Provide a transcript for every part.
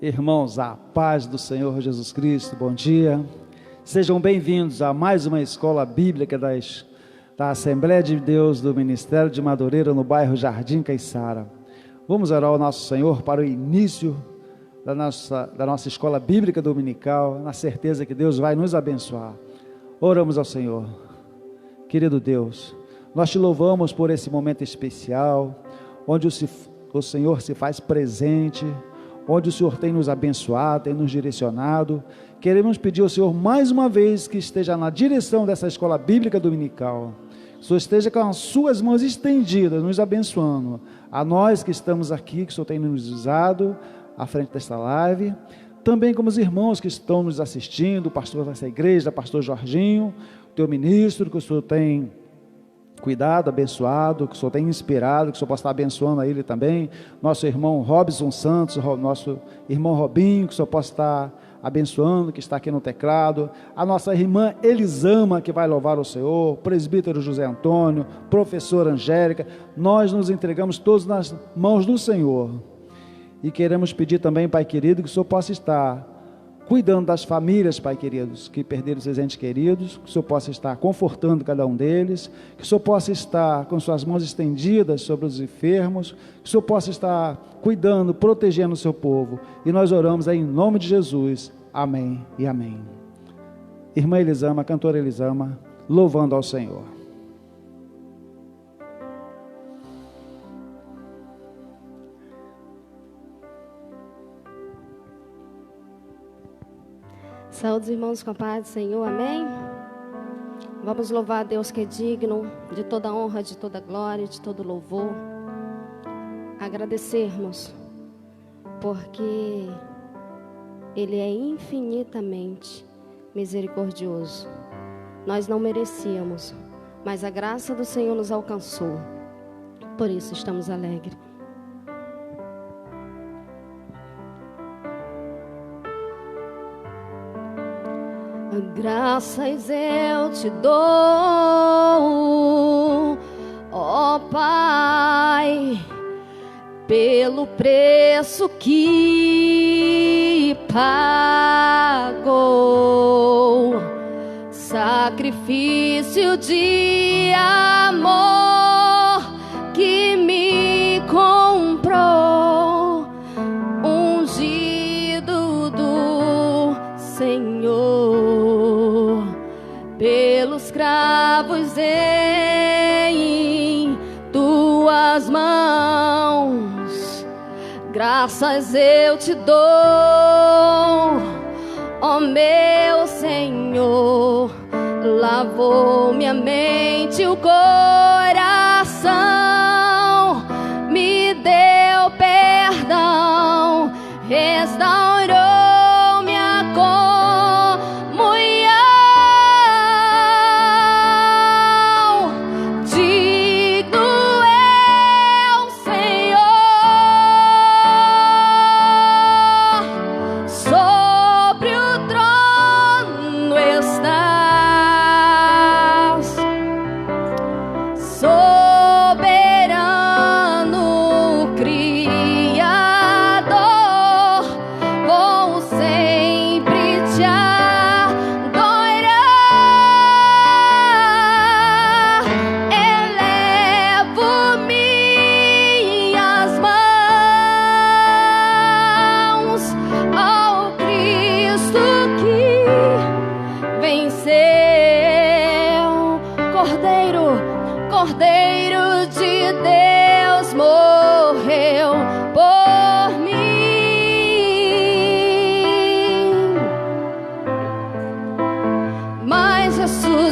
Irmãos, a paz do Senhor Jesus Cristo, bom dia. Sejam bem-vindos a mais uma escola bíblica da Assembleia de Deus do Ministério de Madureira, no bairro Jardim Caiçara. Vamos orar ao nosso Senhor para o início da nossa escola bíblica dominical, na certeza que Deus vai nos abençoar. Oramos ao Senhor. Querido Deus, nós te louvamos por esse momento especial, onde o Senhor se faz presente, onde o Senhor tem nos abençoado, tem nos direcionado. Queremos pedir ao Senhor mais uma vez que esteja na direção dessa escola bíblica dominical. Que o Senhor esteja com as suas mãos estendidas, nos abençoando. A nós que estamos aqui, que o Senhor tem nos usado à frente desta live, também como os irmãos que estão nos assistindo, o pastor dessa igreja, o pastor Jorginho, o teu ministro, que o Senhor tem cuidado, abençoado, que o Senhor tem inspirado, que o Senhor possa estar abençoando a ele também, nosso irmão Robson Santos, nosso irmão Robinho, que o Senhor possa estar abençoando, que está aqui no teclado, a nossa irmã Elisama, que vai louvar o Senhor, presbítero José Antônio, professora Angélica. Nós nos entregamos todos nas mãos do Senhor, e queremos pedir também, Pai querido, que o Senhor possa estar cuidando das famílias, Pai queridos, que perderam seus entes queridos, que o Senhor possa estar confortando cada um deles, que o Senhor possa estar com suas mãos estendidas sobre os enfermos, que o Senhor possa estar cuidando, protegendo o seu povo, e nós oramos em nome de Jesus, amém e amém. Irmã Elisama, cantora Elisama, louvando ao Senhor. Saúde, irmãos, com a paz do Senhor, amém? Vamos louvar a Deus que é digno de toda honra, de toda glória, de todo louvor. Agradecermos, porque Ele é infinitamente misericordioso. Nós não merecíamos, mas a graça do Senhor nos alcançou. Por isso estamos alegres. Graças eu te dou, ó Pai, pelo preço que pagou, sacrifício de amor que me comprou, ungido do Senhor, pelos cravos em tuas mãos. Graças eu te dou, ó meu Senhor. Lavou minha mente, o coração, me deu perdão, restaurou Cordeiro de Deus morreu por mim, mas ressuscitou.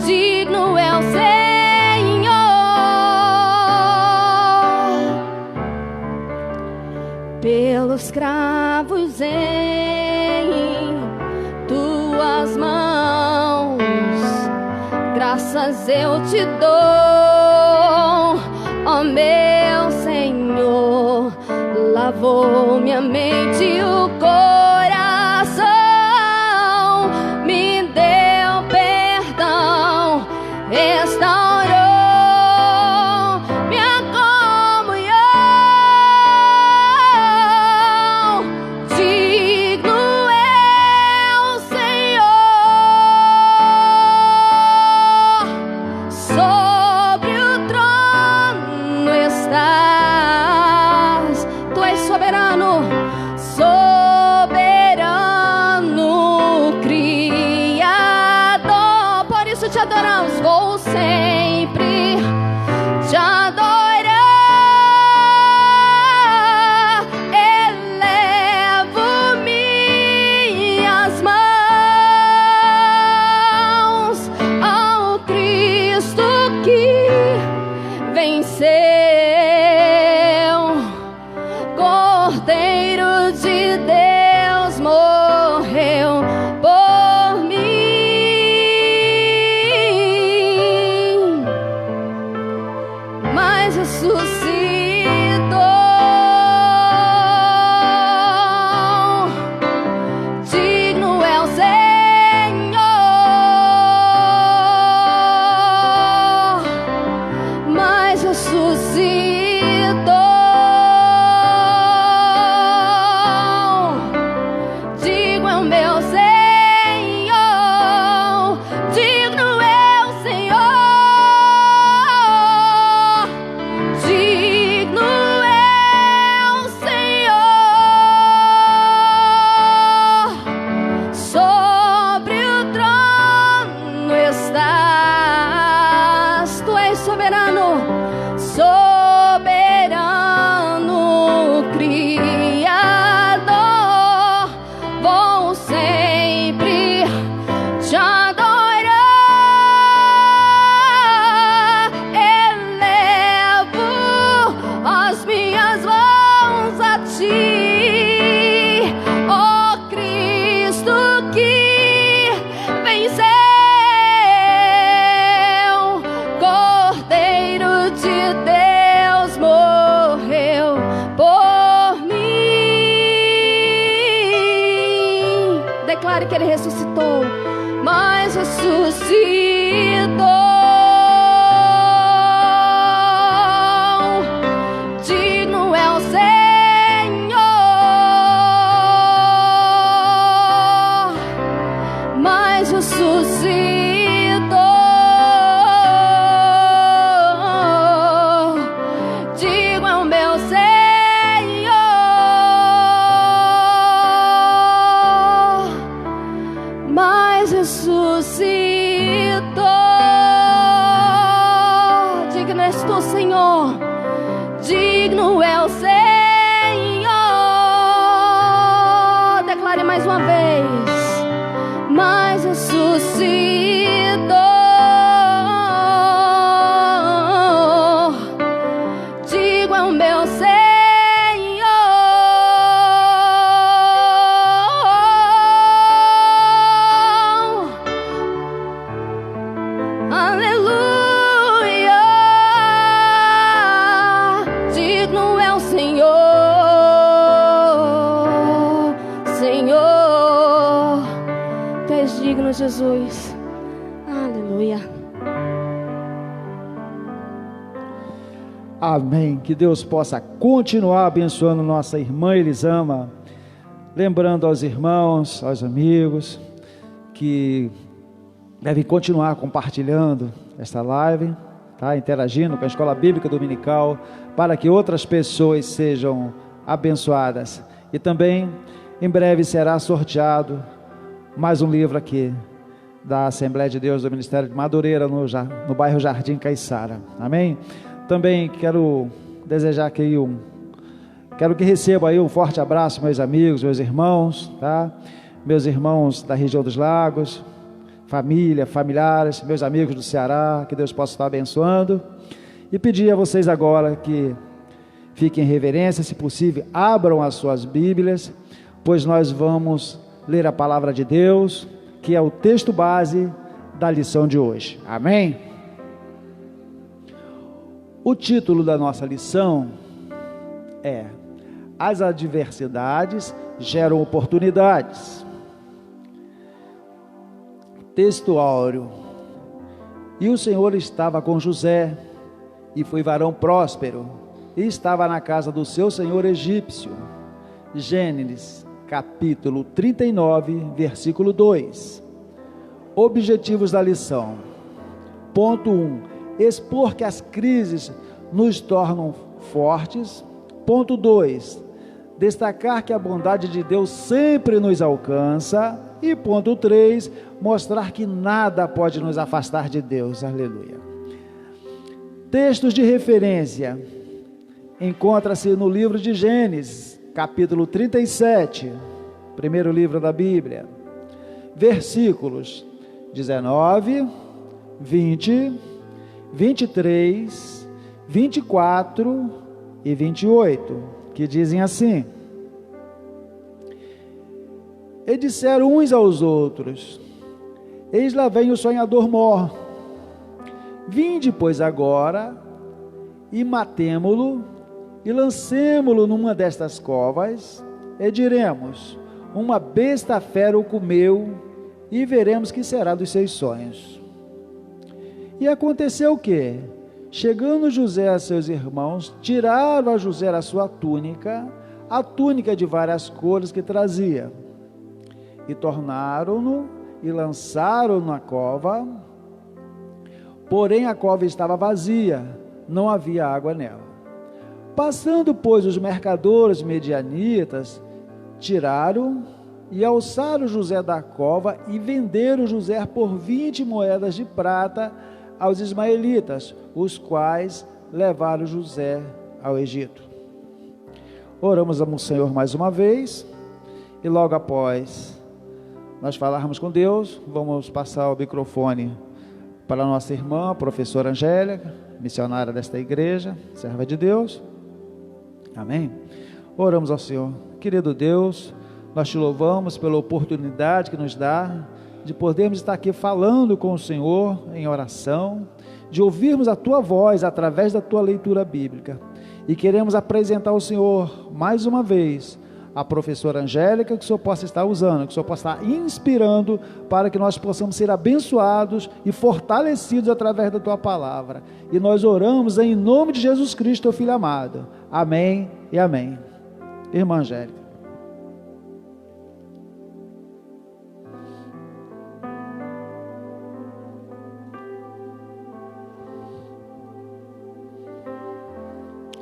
Digno é o Senhor, pelos cravos em tuas mãos. Graças eu te dou, ó meu Senhor. Lavou minha mente e o coração, me deu perdão, restaurou te adoramos. Vou sempre te adorar. Elevo minhas mãos ao Cristo que venceu, Cordeiro de Deus morreu por mim, mas ressuscitou. Digno é o Senhor, mas ressuscitou. Digno é o meu Senhor, digno é o Senhor, digno é o Senhor. Sobre o trono estás, tu és soberano, soberano Criador. Vou sempre te adorar. Elevo as minhas mãos a ti, ó Cristo que venceu, Cordeiro de Deus morreu por mim. Declare que ele ressuscitou, mas ressuscitou. Digno é o Senhor, mas ressuscitou. Digno é o meu Senhor, mas ressuscitou. Digno és tu, Senhor, digno é o Senhor. Declare mais uma vez, mas ressuscitou. Digno é o meu Senhor. Aleluia. Digno é o Senhor, Senhor. Tu és digno, Jesus. Aleluia. Amém. Que Deus possa continuar abençoando nossa irmã Elisama, lembrando aos irmãos, aos amigos, que devem continuar compartilhando esta live, tá? Interagindo com a Escola Bíblica Dominical, para que outras pessoas sejam abençoadas. E também, em breve, será sorteado mais um livro aqui, da Assembleia de Deus do Ministério de Madureira, no bairro Jardim Caiçara. Amém? Também quero desejar aqui quero que recebam aí um forte abraço, meus amigos, meus irmãos, tá? Meus irmãos da região dos Lagos, família, familiares, meus amigos do Ceará, que Deus possa estar abençoando. E pedir a vocês agora que fiquem em reverência, se possível, abram as suas Bíblias, pois nós vamos ler a palavra de Deus, que é o texto base da lição de hoje. Amém? O título da nossa lição é: As adversidades geram oportunidades. Texto áureo: E o Senhor estava com José, e foi varão próspero, e estava na casa do seu senhor egípcio. Gênesis, capítulo 39, versículo 2. Objetivos da lição. Ponto 1. Expor que as crises nos tornam fortes. Ponto 2. Destacar que a bondade de Deus sempre nos alcança. E ponto 3, mostrar que nada pode nos afastar de Deus. Aleluia. Textos de referência. Encontra-se no livro de Gênesis, capítulo 37, primeiro livro da Bíblia, versículos 19, 20, 23, 24 e 28, que dizem assim: E disseram uns aos outros: Eis lá vem o sonhador mor. Vinde, pois, agora, e matemo-lo, e lancemo-lo numa destas covas, e diremos: uma besta fera o comeu, e veremos que será dos seus sonhos. E aconteceu que, chegando José a seus irmãos, tiraram a José a sua túnica, a túnica de várias cores que trazia, e tornaram-no e lançaram-no na cova. Porém a cova estava vazia, não havia água nela. Passando, pois, os mercadores medianitas, tiraram e alçaram José da cova e venderam José por 20 moedas de prata aos ismaelitas, os quais levaram José ao Egito. Oramos ao Senhor mais uma vez, e logo após nós falarmos com Deus, vamos passar o microfone para a nossa irmã, a professora Angélica, missionária desta igreja, serva de Deus. Amém? Oramos ao Senhor. Querido Deus, nós te louvamos pela oportunidade que nos dá de podermos estar aqui falando com o Senhor em oração, de ouvirmos a tua voz através da tua leitura bíblica. E queremos apresentar ao Senhor mais uma vez a professora Angélica, que o Senhor possa estar usando, que o Senhor possa estar inspirando para que nós possamos ser abençoados e fortalecidos através da tua palavra. E nós oramos em nome de Jesus Cristo, teu Filho amado. Amém e amém. Irmã Angélica.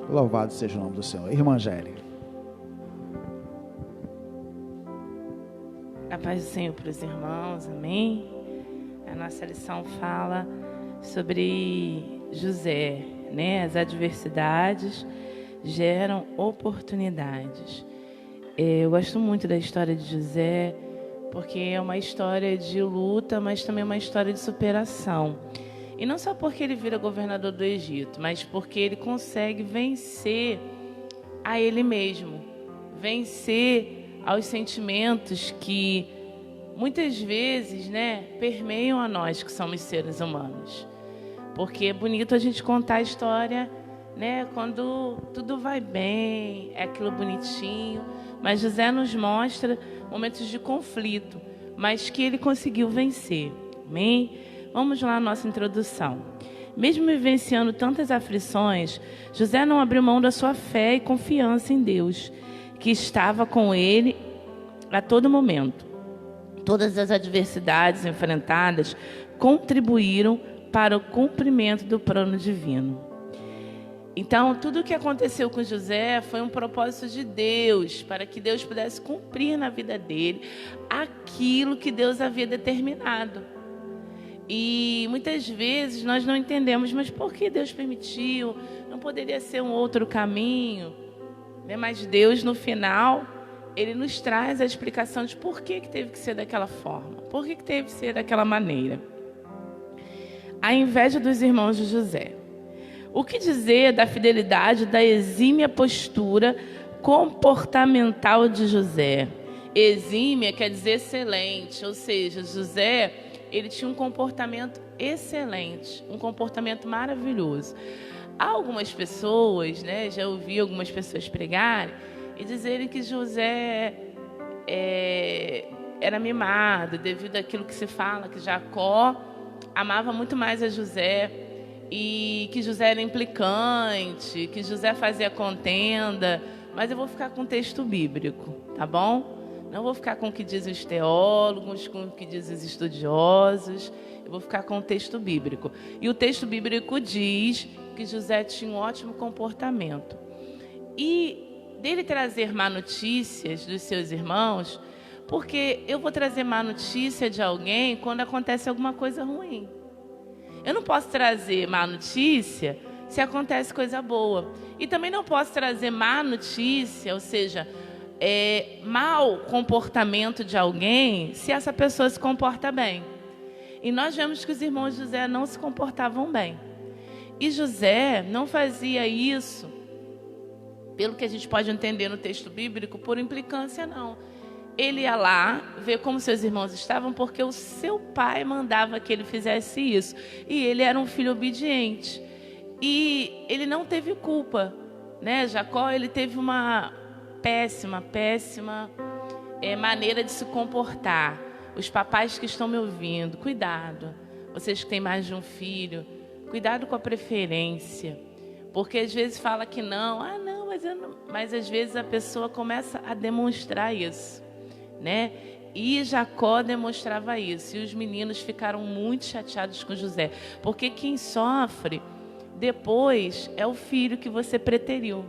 Louvado seja o nome do Senhor. Irmã Angélica. A paz do Senhor para os irmãos, amém? A nossa lição fala sobre José, né? As adversidades geram oportunidades. Eu gosto muito da história de José, porque é uma história de luta, mas também uma história de superação. E não só porque ele vira governador do Egito, mas porque ele consegue vencer a ele mesmo, vencer aos sentimentos que muitas vezes, né, permeiam a nós que somos seres humanos. Porque é bonito a gente contar a história, né, quando tudo vai bem, é aquilo bonitinho, mas José nos mostra momentos de conflito, mas que ele conseguiu vencer. Amém? Vamos lá à nossa introdução. Mesmo vivenciando tantas aflições, José não abriu mão da sua fé e confiança em Deus, que estava com ele a todo momento. Todas as adversidades enfrentadas contribuíram para o cumprimento do plano divino. Então, tudo o que aconteceu com José foi um propósito de Deus, para que Deus pudesse cumprir na vida dele aquilo que Deus havia determinado. E muitas vezes nós não entendemos, mas por que Deus permitiu? Não poderia ser um outro caminho? Mas Deus, no final, Ele nos traz a explicação de por que teve que ser daquela forma, por que teve que ser daquela maneira. A inveja dos irmãos de José. O que dizer da fidelidade, da exímia postura comportamental de José? Exímia quer dizer excelente, ou seja, José, ele tinha um comportamento excelente, um comportamento maravilhoso. Há algumas pessoas, né, já ouvi algumas pessoas pregarem e dizerem que José era mimado devido àquilo que se fala, que Jacó amava muito mais a José e que José era implicante, que José fazia contenda, mas eu vou ficar com o texto bíblico, tá bom? Não vou ficar com o que dizem os teólogos, com o que dizem os estudiosos, eu vou ficar com o texto bíblico. E o texto bíblico diz que José tinha um ótimo comportamento. E dele trazer má notícias dos seus irmãos, Porque eu vou trazer má notícia de alguém quando acontece alguma coisa ruim. Eu não posso trazer má notícia se acontece coisa boa. E também não posso trazer má notícia, ou seja, mau comportamento de alguém, se essa pessoa se comporta bem. E nós vemos que os irmãos de José não se comportavam bem. E José não fazia isso, pelo que a gente pode entender no texto bíblico, por implicância, não. Ele ia lá ver como seus irmãos estavam, porque o seu pai mandava que ele fizesse isso. E ele era um filho obediente. E ele não teve culpa, né? Jacó, ele teve uma péssima maneira de se comportar. Os papais que estão me ouvindo, cuidado. Vocês que têm mais de um filho, cuidado com a preferência. Porque às vezes fala que não, mas às vezes a pessoa começa a demonstrar isso, né? E Jacó demonstrava isso. E os meninos ficaram muito chateados com José. Porque quem sofre depois é o filho que você preteriu.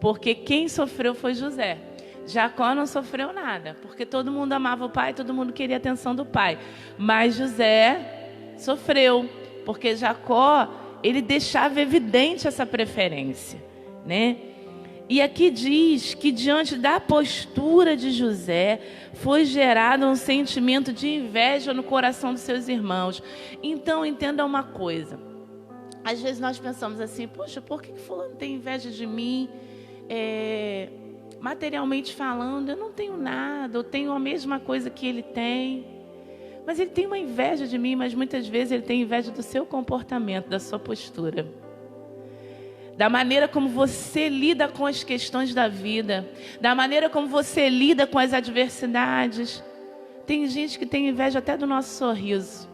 Porque quem sofreu foi José. Jacó não sofreu nada, porque todo mundo amava o pai, todo mundo queria a atenção do pai. Mas José sofreu, porque Jacó, ele deixava evidente essa preferência, né? E aqui diz que diante da postura de José foi gerado um sentimento de inveja no coração dos seus irmãos. Então entenda uma coisa. Às vezes nós pensamos assim, poxa, por que fulano tem inveja de mim? Materialmente falando, eu não tenho nada, eu tenho a mesma coisa que ele tem. Mas ele tem uma inveja de mim, mas muitas vezes ele tem inveja do seu comportamento, da sua postura. Da maneira como você lida com as questões da vida, da maneira como você lida com as adversidades. Tem gente que tem inveja até do nosso sorriso.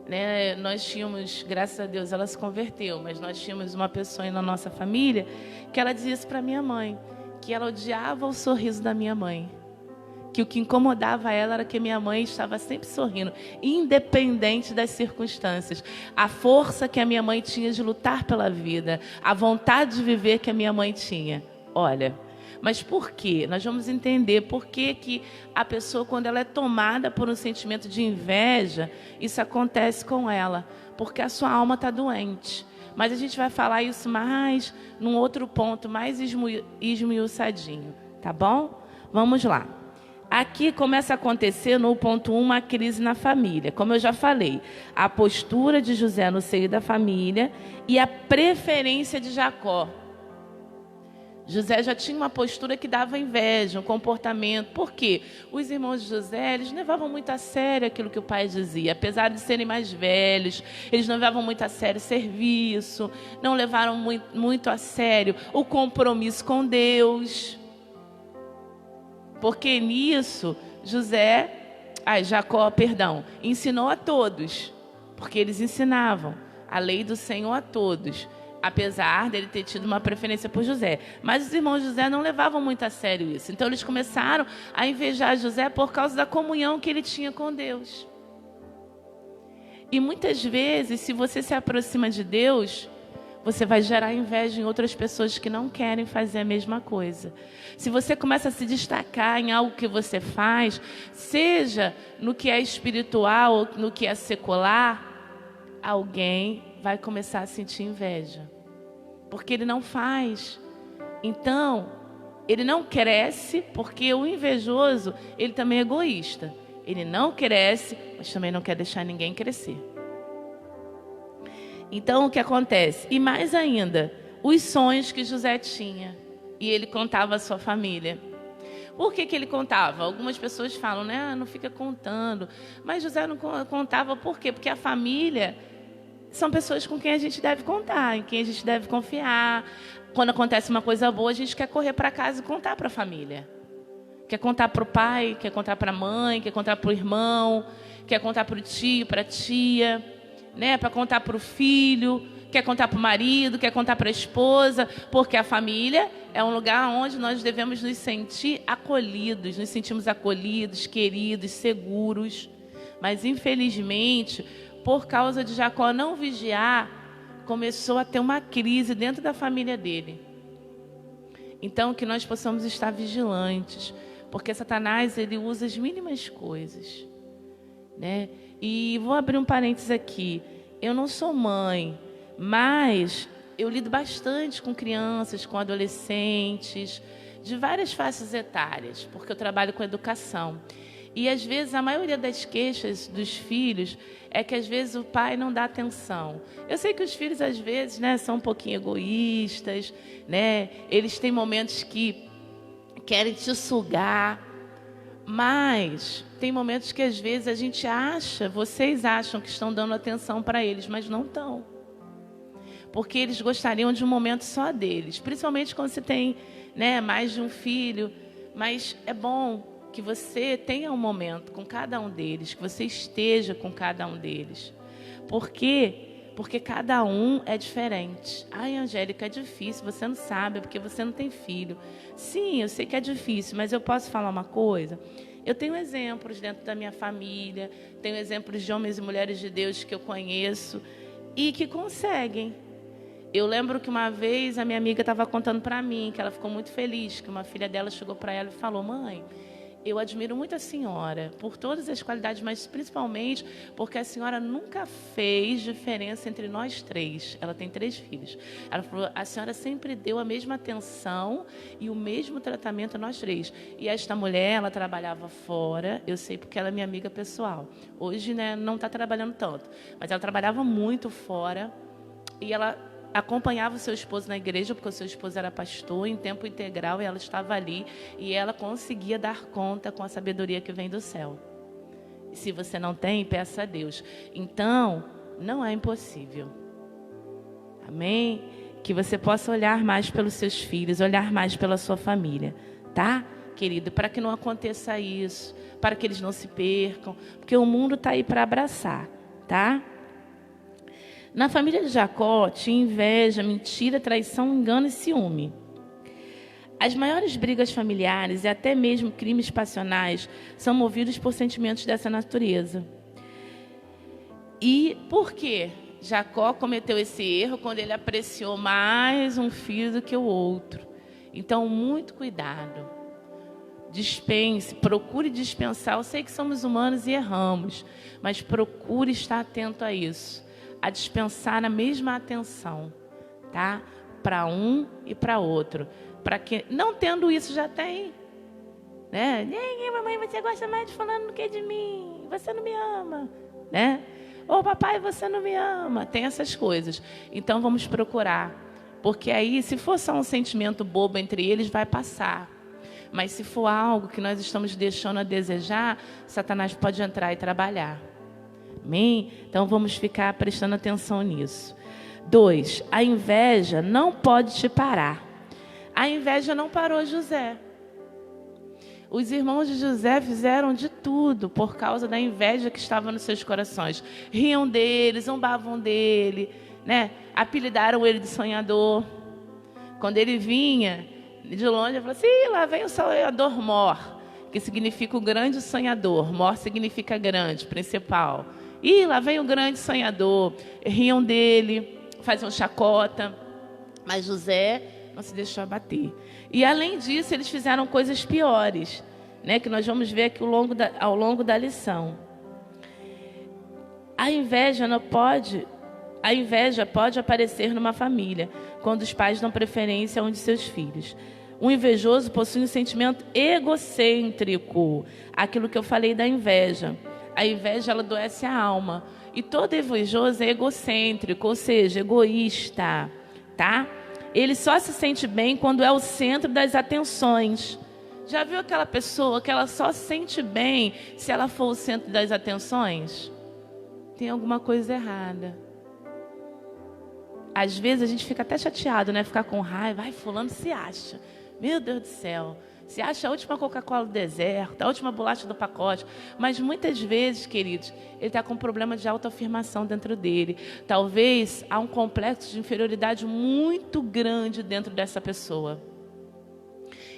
Né? Nós tínhamos, graças a Deus, ela se converteu, mas nós tínhamos uma pessoa na nossa família que ela dizia isso para minha mãe, que ela odiava o sorriso da minha mãe, que o que incomodava ela era que minha mãe estava sempre sorrindo, independente das circunstâncias. A força que a minha mãe tinha de lutar pela vida, a vontade de viver que a minha mãe tinha. Olha, mas por quê? Nós vamos entender por que a pessoa, quando ela é tomada por um sentimento de inveja, isso acontece com ela. Porque a sua alma está doente. Mas a gente vai falar isso mais num outro ponto, mais esmiuçadinho. Tá bom? Vamos lá. Aqui começa a acontecer no ponto 1, uma crise na família. Como eu já falei, a postura de José no seio da família e a preferência de Jacó. José já tinha uma postura que dava inveja, um comportamento. Por quê? Os irmãos de José, eles não levavam muito a sério aquilo que o pai dizia. Apesar de serem mais velhos, eles não levavam muito a sério o serviço, não levaram muito a sério o compromisso com Deus. Porque nisso, Jacó, ensinou a todos. Porque eles ensinavam a lei do Senhor a todos. Apesar dele ter tido uma preferência por José. Mas os irmãos de José não levavam muito a sério isso. Então eles começaram a invejar José por causa da comunhão que ele tinha com Deus. E muitas vezes, se você se aproxima de Deus, você vai gerar inveja em outras pessoas que não querem fazer a mesma coisa. Se você começa a se destacar em algo que você faz, seja no que é espiritual ou no que é secular, alguém vai começar a sentir inveja. Porque ele não faz. Então, ele não cresce, porque o invejoso, ele também é egoísta. Ele não cresce, mas também não quer deixar ninguém crescer. Então, o que acontece? E mais ainda, os sonhos que José tinha. E ele contava à sua família. Por que ele contava? Algumas pessoas falam, né? Não fica contando. Mas José não contava por quê? Porque a família são pessoas com quem a gente deve contar, em quem a gente deve confiar. Quando acontece uma coisa boa, a gente quer correr para casa e contar para a família. Quer contar para o pai, quer contar para a mãe, quer contar para o irmão, quer contar para o tio, para a tia, né? Para contar para o filho, quer contar para o marido, quer contar para a esposa, porque a família é um lugar onde nós devemos nos sentir acolhidos, nos sentimos acolhidos, queridos, seguros. Mas, infelizmente, por causa de Jacó não vigiar, começou a ter uma crise dentro da família dele. Então, que nós possamos estar vigilantes, porque Satanás, ele usa as mínimas coisas, né? E vou abrir um parênteses aqui. Eu não sou mãe, mas eu lido bastante com crianças, com adolescentes, de várias faixas etárias, porque eu trabalho com educação. E, às vezes, a maioria das queixas dos filhos é que, às vezes, o pai não dá atenção. Eu sei que os filhos, às vezes, né, são um pouquinho egoístas, né? Eles têm momentos que querem te sugar, mas tem momentos que, às vezes, a gente acha, vocês acham que estão dando atenção para eles, mas não estão. Porque eles gostariam de um momento só deles, principalmente quando você tem, né, mais de um filho. Mas é bom que você tenha um momento com cada um deles, que você esteja com cada um deles. Por quê? Porque cada um é diferente. Ai, Angélica, é difícil, você não sabe, porque você não tem filho. Sim, eu sei que é difícil, mas eu posso falar uma coisa? Eu tenho exemplos dentro da minha família, tenho exemplos de homens e mulheres de Deus que eu conheço e que conseguem. Eu lembro que uma vez a minha amiga estava contando para mim que ela ficou muito feliz, que uma filha dela chegou para ela e falou: mãe, eu admiro muito a senhora por todas as qualidades, mas principalmente porque a senhora nunca fez diferença entre nós três. Ela tem 3 filhos. Ela falou: a senhora sempre deu a mesma atenção e o mesmo tratamento a nós 3. E esta mulher, ela trabalhava fora, eu sei porque ela é minha amiga pessoal. Hoje, né, não está trabalhando tanto, mas ela trabalhava muito fora e ela acompanhava o seu esposo na igreja, porque o seu esposo era pastor em tempo integral, e ela estava ali, e ela conseguia dar conta com a sabedoria que vem do céu. E se você não tem, peça a Deus. Então, não é impossível. Amém? Que você possa olhar mais pelos seus filhos, olhar mais pela sua família, tá, querido? Para que não aconteça isso, para que eles não se percam, porque o mundo está aí para abraçar, tá? Na família de Jacó tinha inveja, mentira, traição, engano e ciúme. As maiores brigas familiares e até mesmo crimes passionais são movidos por sentimentos dessa natureza. E por quê? Jacó cometeu esse erro quando ele apreciou mais um filho do que o outro. Então, muito cuidado. Dispense, procure dispensar. Eu sei que somos humanos e erramos, mas procure estar atento a isso. A dispensar a mesma atenção, tá? Para um e para outro. Para que, não tendo isso, já tem, né? Mamãe, você gosta mais de fulano do que de mim. Você não me ama, né? Ô, papai, você não me ama. Tem essas coisas. Então, vamos procurar. Porque aí, se for só um sentimento bobo entre eles, vai passar. Mas se for algo que nós estamos deixando a desejar, Satanás pode entrar e trabalhar. Amém? Então, vamos ficar prestando atenção nisso. 2, a inveja não pode te parar. A inveja não parou José. Os irmãos de José fizeram de tudo por causa da inveja que estava nos seus corações. Riam dele, zombavam dele, né? Apelidaram ele de sonhador. Quando ele vinha de longe, ele falou assim: lá vem o sonhador Mor, que significa o grande sonhador. Mor significa grande, principal. Lá vem o grande sonhador. Riam dele, faziam chacota, mas José não se deixou abater. E além disso, eles fizeram coisas piores, né, que nós vamos ver aqui ao longo da lição. A inveja pode aparecer numa família, quando os pais dão preferência a um de seus filhos. Um invejoso possui um sentimento egocêntrico, aquilo que eu falei da inveja. A inveja, ela adoece a alma. E todo invejoso é egocêntrico, ou seja, egoísta, tá? Ele só se sente bem quando é o centro das atenções. Já viu aquela pessoa que ela só se sente bem se ela for o centro das atenções? Tem alguma coisa errada. Às vezes a gente fica até chateado, né? Ficar com raiva. Ai, fulano se acha. Meu Deus do céu. Se acha a última Coca-Cola do deserto, a última bolacha do pacote. Mas muitas vezes, queridos, ele está com um problema de autoafirmação dentro dele. Talvez há um complexo de inferioridade muito grande dentro dessa pessoa.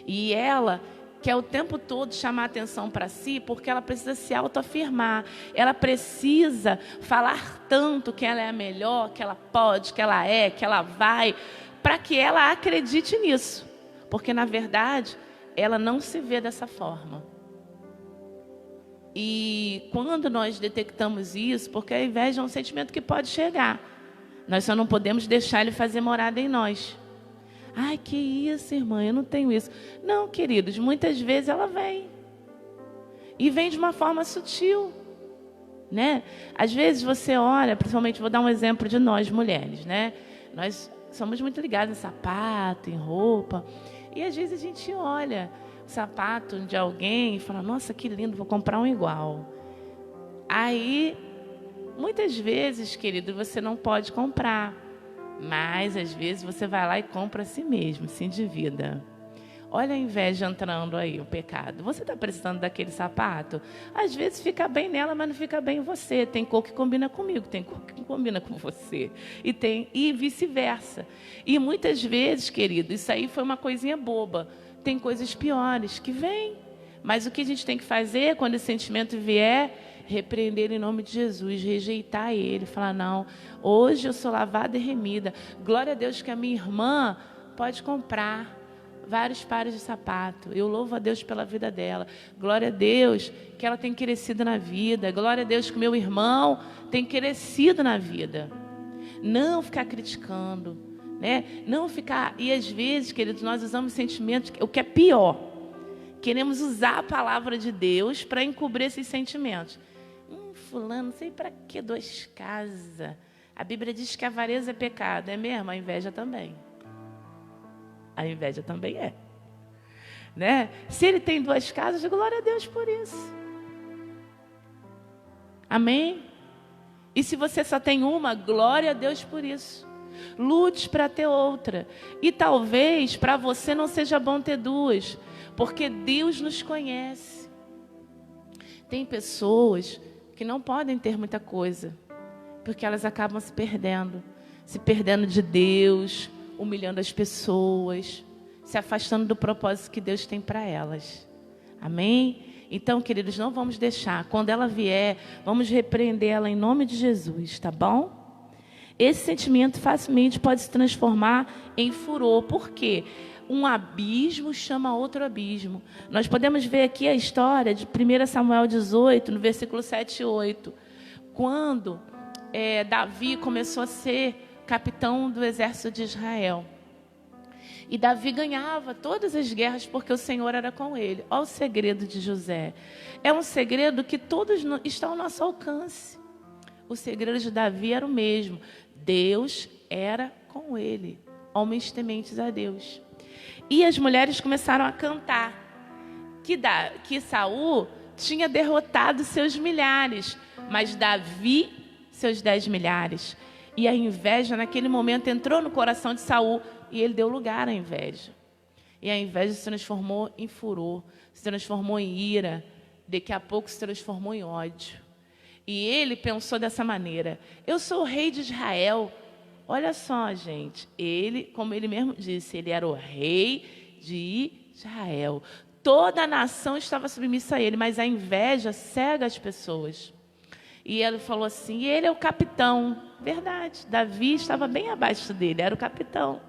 E ela quer o tempo todo chamar atenção para si, porque ela precisa se autoafirmar. Ela precisa falar tanto que ela é a melhor, que ela pode, que ela é, que ela vai, para que ela acredite nisso. porque na verdade ela não se vê dessa forma. E quando nós detectamos isso, porque a inveja é um sentimento que pode chegar, nós só não podemos deixar ele fazer morada em nós. Ai, que isso, irmã, eu não tenho isso. Não, queridos, muitas vezes ela vem. E vem de uma forma sutil, né? Às vezes você olha, principalmente, vou dar um exemplo de nós mulheres, né? Nós somos muito ligadas em sapato, em roupa. E às vezes a gente olha o sapato de alguém e fala, nossa, que lindo, vou comprar um igual. Aí, muitas vezes, querido, você não pode comprar. Mas, às vezes, você vai lá e compra a si mesmo, se endivida. Olha a inveja entrando aí, o pecado. Você está precisando daquele sapato? Às vezes fica bem nela, mas não fica bem em você. Tem cor que combina comigo, tem cor que combina com você. E vice-versa. E muitas vezes, querido, isso aí foi uma coisinha boba. Tem coisas piores que vêm. Mas o que a gente tem que fazer quando esse sentimento vier? Repreender em nome de Jesus, rejeitar ele, falar, não, hoje eu sou lavada e remida. Glória a Deus que a minha irmã pode comprar vários pares de sapato. Eu louvo a Deus pela vida dela. Glória a Deus que ela tem crescido na vida. Glória a Deus que meu irmão tem crescido na vida. Não ficar criticando, né? Não ficar... E às vezes, queridos, nós usamos sentimentos, o que é pior. Queremos usar a palavra de Deus para encobrir esses sentimentos. Fulano, não sei para que 2 casas. A Bíblia diz que a avareza é pecado. É mesmo? A inveja também. A inveja também é. Né? Se ele tem 2 casas, glória a Deus por isso. Amém? E se você só tem uma, glória a Deus por isso. Lute para ter outra. E talvez para você não seja bom ter 2, porque Deus nos conhece. Tem pessoas que não podem ter muita coisa, porque elas acabam se perdendo de Deus, humilhando as pessoas, se afastando do propósito que Deus tem para elas. Amém? Então, queridos, não vamos deixar. Quando ela vier, vamos repreender ela em nome de Jesus, tá bom? Esse sentimento facilmente pode se transformar em furor. Por quê? Um abismo chama outro abismo. Nós podemos ver aqui a história de 1 Samuel 18, no versículo 7 e 8. Quando Davi começou a ser capitão do exército de Israel. E Davi ganhava todas as guerras porque o Senhor era com ele. Olha o segredo de José. É um segredo que todos estão ao nosso alcance. O segredo de Davi era o mesmo. Deus era com ele. Homens tementes a Deus. E as mulheres começaram a cantar que Saul tinha derrotado seus milhares, mas Davi seus 10 milhares. E a inveja naquele momento entrou no coração de Saul e ele deu lugar à inveja. E a inveja se transformou em furor, se transformou em ira, daqui a pouco se transformou em ódio. E ele pensou dessa maneira: eu sou o rei de Israel. Olha só, gente, ele, como ele mesmo disse, ele era o rei de Israel. Toda a nação estava submissa a ele, mas a inveja cega as pessoas. E ele falou assim, e ele é o capitão. Verdade, Davi estava bem abaixo dele, era o capitão.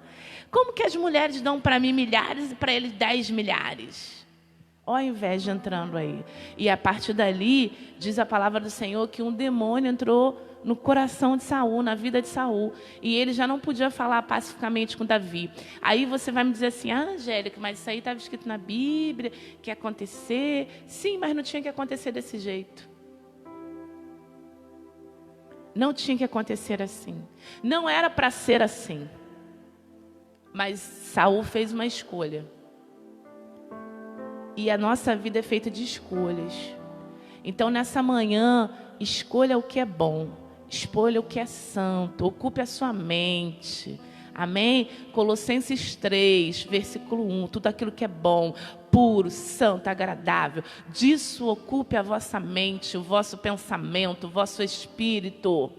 Como que as mulheres dão para mim milhares e para ele 10 milhares? Olha a inveja entrando aí. E a partir dali, diz a palavra do Senhor, que um demônio entrou no coração de Saul, na vida de Saul. E ele já não podia falar pacificamente com Davi. Aí você vai me dizer assim, Angélica, mas isso aí estava escrito na Bíblia, que ia acontecer. Sim, mas não tinha que acontecer desse jeito. Não tinha que acontecer assim. Não era para ser assim. Mas Saul fez uma escolha. E a nossa vida é feita de escolhas. Então, nessa manhã, escolha o que é bom. Escolha o que é santo. Ocupe a sua mente. Amém? Colossenses 3, versículo 1. Tudo aquilo que é bom, puro, santo, agradável. Disso ocupe a vossa mente, o vosso pensamento, o vosso espírito.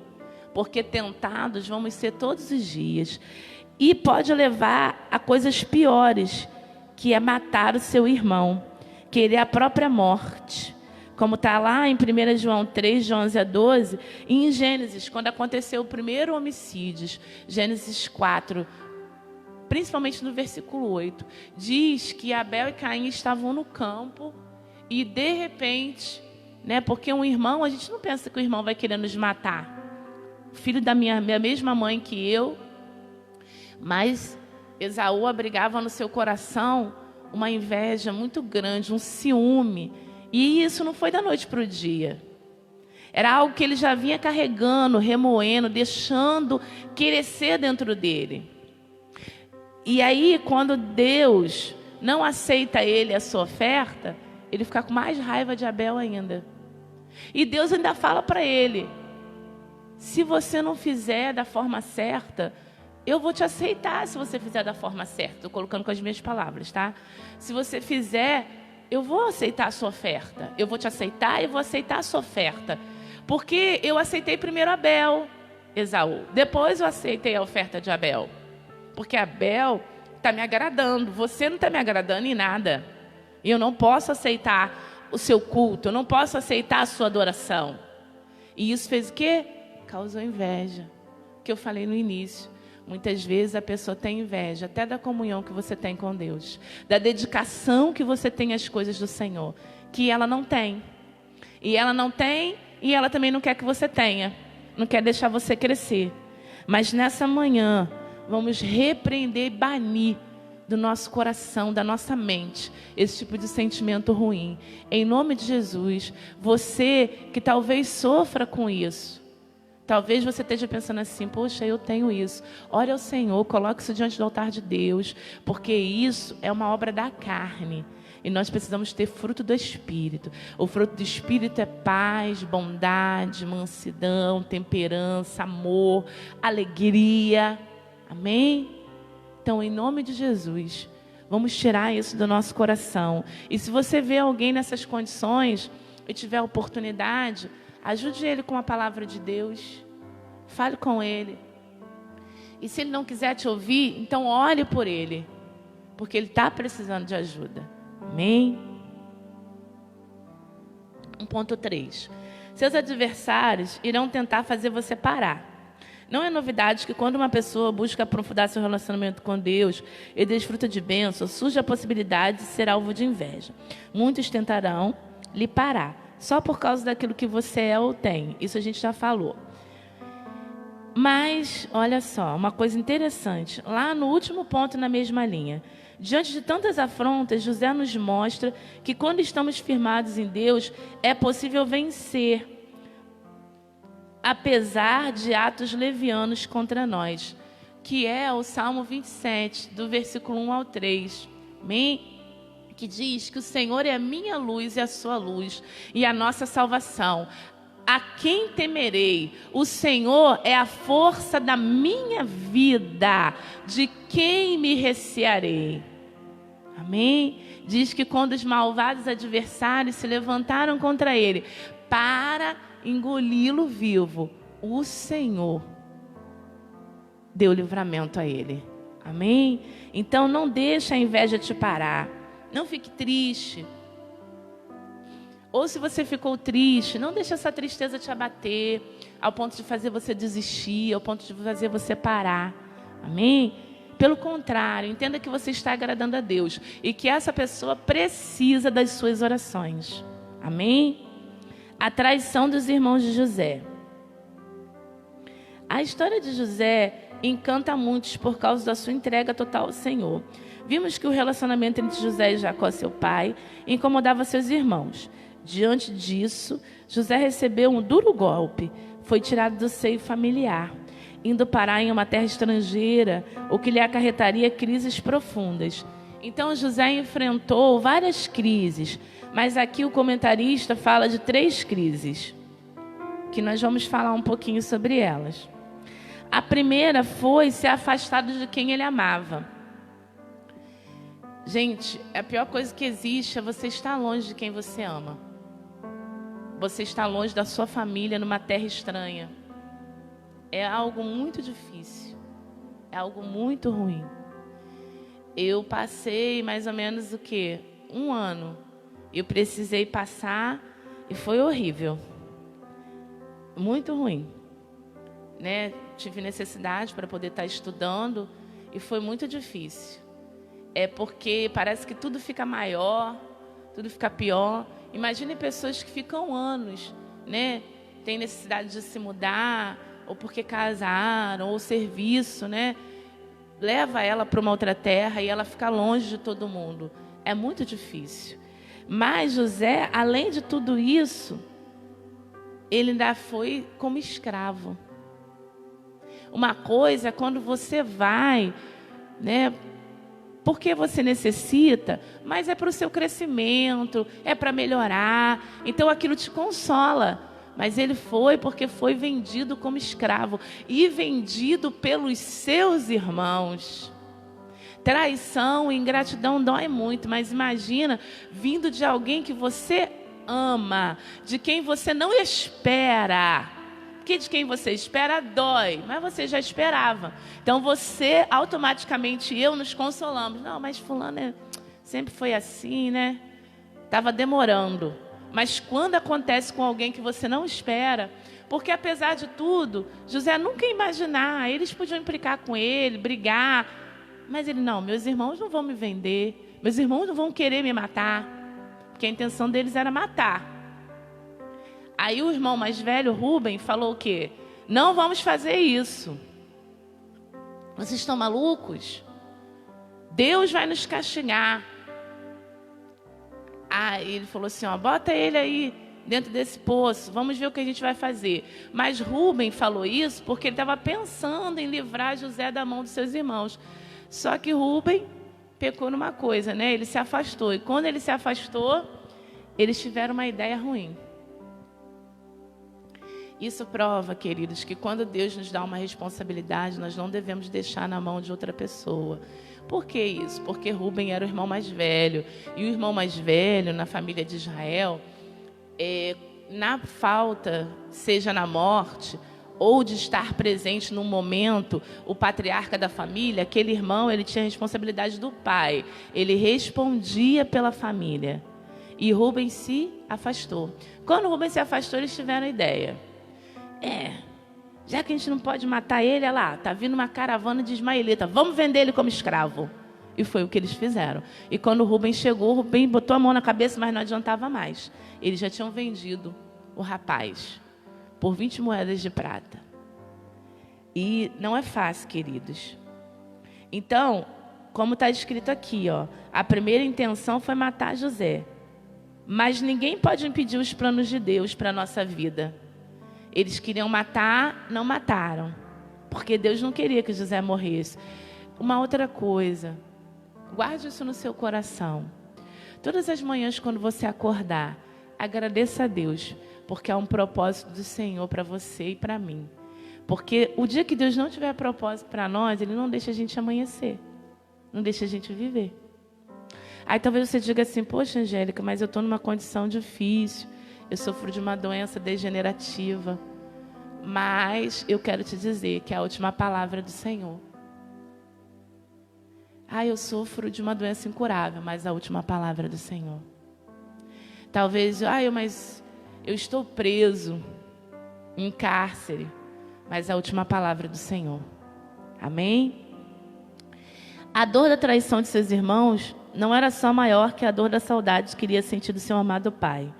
Porque tentados vamos ser todos os dias. E pode levar a coisas piores, que é matar o seu irmão, querer a própria morte. Como está lá em 1 João 3, de 11 a 12, e em Gênesis, quando aconteceu o primeiro homicídio, Gênesis 4, principalmente no versículo 8, diz que Abel e Caim estavam no campo e de repente, né, porque um irmão, a gente não pensa que o irmão vai querer nos matar. Filho da minha mesma mãe que eu, mas Esaú abrigava no seu coração uma inveja muito grande, um ciúme. E isso não foi da noite para o dia. Era algo que ele já vinha carregando, remoendo, deixando crescer dentro dele. E aí, quando Deus não aceita ele, a sua oferta, ele fica com mais raiva de Abel ainda. E Deus ainda fala para ele: se você não fizer da forma certa, eu vou te aceitar se você fizer da forma certa. Estou colocando com as minhas palavras, tá? Se você fizer, eu vou aceitar a sua oferta. Eu vou te aceitar e vou aceitar a sua oferta. Porque eu aceitei primeiro Abel, Esaú. Depois eu aceitei a oferta de Abel. Porque Abel está me agradando. Você não está me agradando em nada. E eu não posso aceitar o seu culto. Eu não posso aceitar a sua adoração. E isso fez o quê? Causou inveja. Que eu falei no início. Muitas vezes a pessoa tem inveja até da comunhão que você tem com Deus, da dedicação que você tem às coisas do Senhor, que ela não tem. E ela não tem, e ela também não quer que você tenha. Não quer deixar você crescer. Mas nessa manhã, vamos repreender e banir do nosso coração, da nossa mente, esse tipo de sentimento ruim. Em nome de Jesus, você que talvez sofra com isso, talvez você esteja pensando assim: poxa, eu tenho isso. Ore ao Senhor, coloque isso diante do altar de Deus, porque isso é uma obra da carne. E nós precisamos ter fruto do Espírito. O fruto do Espírito é paz, bondade, mansidão, temperança, amor, alegria. Amém? Então, em nome de Jesus, vamos tirar isso do nosso coração. E se você vê alguém nessas condições e tiver oportunidade, ajude ele com a palavra de Deus. Fale com ele. E se ele não quiser te ouvir, então ore por ele. Porque ele está precisando de ajuda. Amém? 1.3. Seus adversários irão tentar fazer você parar. Não é novidade que quando uma pessoa busca aprofundar seu relacionamento com Deus e desfruta de bênção, surge a possibilidade de ser alvo de inveja. Muitos tentarão lhe parar, só por causa daquilo que você é ou tem. Isso a gente já falou. Mas, olha só, uma coisa interessante. Lá no último ponto, na mesma linha. Diante de tantas afrontas, José nos mostra que quando estamos firmados em Deus, é possível vencer, apesar de atos levianos contra nós. Que é o Salmo 27, do versículo 1 ao 3. Amém? Que diz que o Senhor é a minha luz e a sua luz, e a nossa salvação. A quem temerei? O Senhor é a força da minha vida. De quem me recearei? Amém? Diz que quando os malvados adversários se levantaram contra ele para engoli-lo vivo, o Senhor deu livramento a ele. Amém? Então não deixa a inveja te parar. Não fique triste. Ou se você ficou triste, não deixe essa tristeza te abater ao ponto de fazer você desistir, ao ponto de fazer você parar. Amém? Pelo contrário, entenda que você está agradando a Deus e que essa pessoa precisa das suas orações. Amém? A traição dos irmãos de José. A história de José encanta muitos por causa da sua entrega total ao Senhor. Vimos que o relacionamento entre José e Jacó, seu pai, incomodava seus irmãos. Diante disso, José recebeu um duro golpe. Foi tirado do seio familiar, indo parar em uma terra estrangeira, o que lhe acarretaria crises profundas. Então José enfrentou várias crises, mas aqui o comentarista fala de 3 crises, que nós vamos falar um pouquinho sobre elas. A primeira foi ser afastado de quem ele amava. Gente, a pior coisa que existe é você estar longe de quem você ama. Você está longe da sua família numa terra estranha. É algo muito difícil. É algo muito ruim. Eu passei mais ou menos o quê? 1 ano. Eu precisei passar e foi horrível. Muito ruim. Né? Tive necessidade para poder estar estudando E foi muito difícil. É porque parece que tudo fica maior, tudo fica pior. Imagine pessoas que ficam anos, né? Tem necessidade de se mudar, ou porque casaram, ou serviço, né? Leva ela para uma outra terra e ela fica longe de todo mundo. É muito difícil. Mas José, além de tudo isso, ele ainda foi como escravo. Uma coisa é quando você vai, né? Porque você necessita, mas é para o seu crescimento, é para melhorar. Então aquilo te consola. Mas ele foi porque foi vendido como escravo e vendido pelos seus irmãos. Traição e ingratidão dói muito, mas imagina vindo de alguém que você ama, de quem você não espera. Porque de quem você espera dói, mas você já esperava. Então você, automaticamente, eu nos consolamos. Não, mas fulano sempre foi assim, né? Estava demorando. Mas quando acontece com alguém que você não espera, porque apesar de tudo, José nunca ia imaginar, eles podiam implicar com ele, brigar, mas ele, não, meus irmãos não vão me vender, meus irmãos não vão querer me matar, porque a intenção deles era matar. Aí o irmão mais velho, Rubem, falou o quê? Não vamos fazer isso. Vocês estão malucos? Deus vai nos castigar. Aí ele falou assim, ó, bota ele aí dentro desse poço, vamos ver o que a gente vai fazer. Mas Rubem falou isso porque ele estava pensando em livrar José da mão dos seus irmãos. Só que Rubem pecou numa coisa, né? Ele se afastou. E quando ele se afastou, eles tiveram uma ideia ruim. Isso prova, queridos, que quando Deus nos dá uma responsabilidade, nós não devemos deixar na mão de outra pessoa. Por que isso? Porque Rubem era o irmão mais velho. E o irmão mais velho, na família de Israel, na falta, seja na morte, ou de estar presente num momento, o patriarca da família, aquele irmão, ele tinha a responsabilidade do pai. Ele respondia pela família. E Rubem se afastou. Quando Rubem se afastou, eles tiveram a ideia. Já que a gente não pode matar ele, olha lá, está vindo uma caravana de ismaelita, vamos vender ele como escravo. E foi o que eles fizeram. E quando Rubem chegou, Rubem botou a mão na cabeça, mas não adiantava mais. Eles já tinham vendido o rapaz por 20 moedas de prata. E não é fácil, queridos. Então, como está escrito aqui, ó, a primeira intenção foi matar José. Mas ninguém pode impedir os planos de Deus para a nossa vida. Eles queriam matar, não mataram. Porque Deus não queria que José morresse. Uma outra coisa, guarde isso no seu coração. Todas as manhãs, quando você acordar, agradeça a Deus, porque há um propósito do Senhor para você e para mim. Porque o dia que Deus não tiver propósito para nós, Ele não deixa a gente amanhecer. Não deixa a gente viver. Aí talvez você diga assim, poxa, Angélica, mas eu estou numa condição difícil. Eu sofro de uma doença degenerativa. Mas eu quero te dizer que é a última palavra do Senhor. Eu sofro de uma doença incurável, mas a última palavra do Senhor. Talvez, mas eu estou preso em cárcere, mas a última palavra do Senhor. Amém? A dor da traição de seus irmãos não era só maior que a dor da saudade que iria sentir do seu amado pai.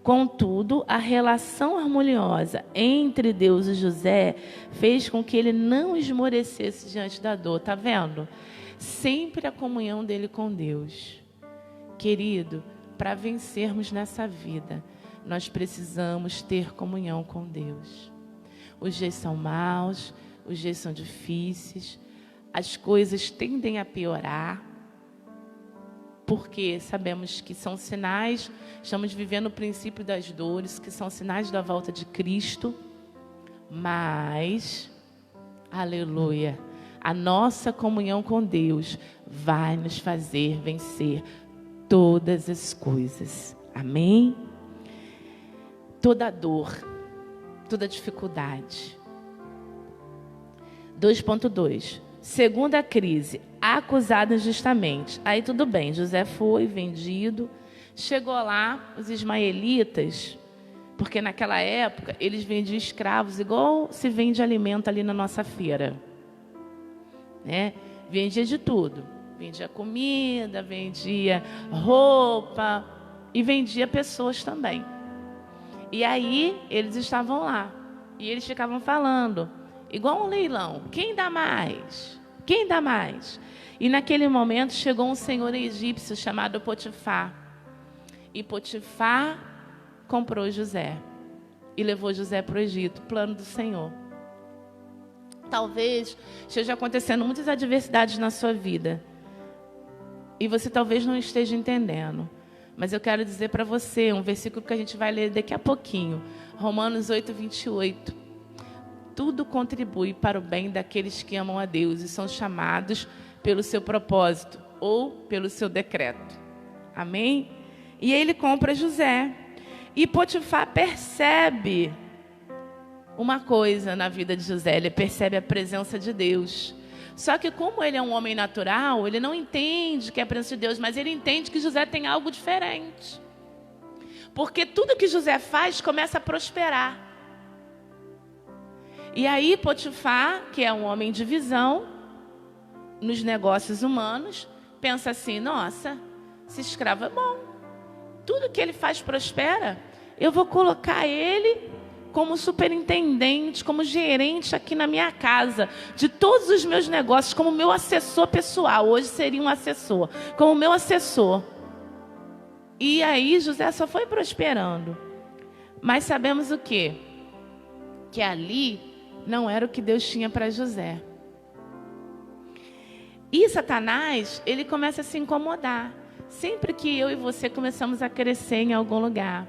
Contudo, a relação harmoniosa entre Deus e José fez com que ele não esmorecesse diante da dor. Está vendo? Sempre a comunhão dele com Deus. Querido, para vencermos nessa vida, nós precisamos ter comunhão com Deus. Os dias são maus, os dias são difíceis, as coisas tendem a piorar, porque sabemos que são sinais, estamos vivendo o princípio das dores, que são sinais da volta de Cristo, mas, aleluia, a nossa comunhão com Deus vai nos fazer vencer todas as coisas, amém? Toda dor, toda dificuldade. 2.2, segunda crise, acusado injustamente. Aí tudo bem, José foi vendido, chegou lá, os ismaelitas, porque naquela época eles vendiam escravos, igual se vende alimento ali na nossa feira. Né? vendia de tudo. Vendia comida, vendia roupa e vendia pessoas também. E aí eles estavam lá e eles ficavam falando, igual um leilão, quem dá mais? Quem dá mais? E naquele momento chegou um senhor egípcio chamado Potifar. E Potifar comprou José e levou José para o Egito, plano do Senhor. Talvez esteja acontecendo muitas adversidades na sua vida. E você talvez não esteja entendendo. Mas eu quero dizer para você um versículo que a gente vai ler daqui a pouquinho. Romanos 8, 28. Tudo contribui para o bem daqueles que amam a Deus e são chamados pelo seu propósito ou pelo seu decreto. Amém? E ele compra José. E Potifar percebe uma coisa na vida de José. Ele percebe a presença de Deus. Só que como ele é um homem natural, ele não entende que é a presença de Deus, mas ele entende que José tem algo diferente. Porque tudo que José faz começa a prosperar. E aí Potifar, que é um homem de visão nos negócios humanos, pensa assim, nossa, esse escravo é bom. Tudo que ele faz prospera. Eu vou colocar ele como superintendente, como gerente aqui na minha casa, de todos os meus negócios, como meu assessor pessoal. Hoje seria um assessor, como meu assessor. E aí José só foi prosperando. Mas sabemos o quê? Que ali não era o que Deus tinha para José. E Satanás, ele começa a se incomodar. Sempre que eu e você começamos a crescer em algum lugar.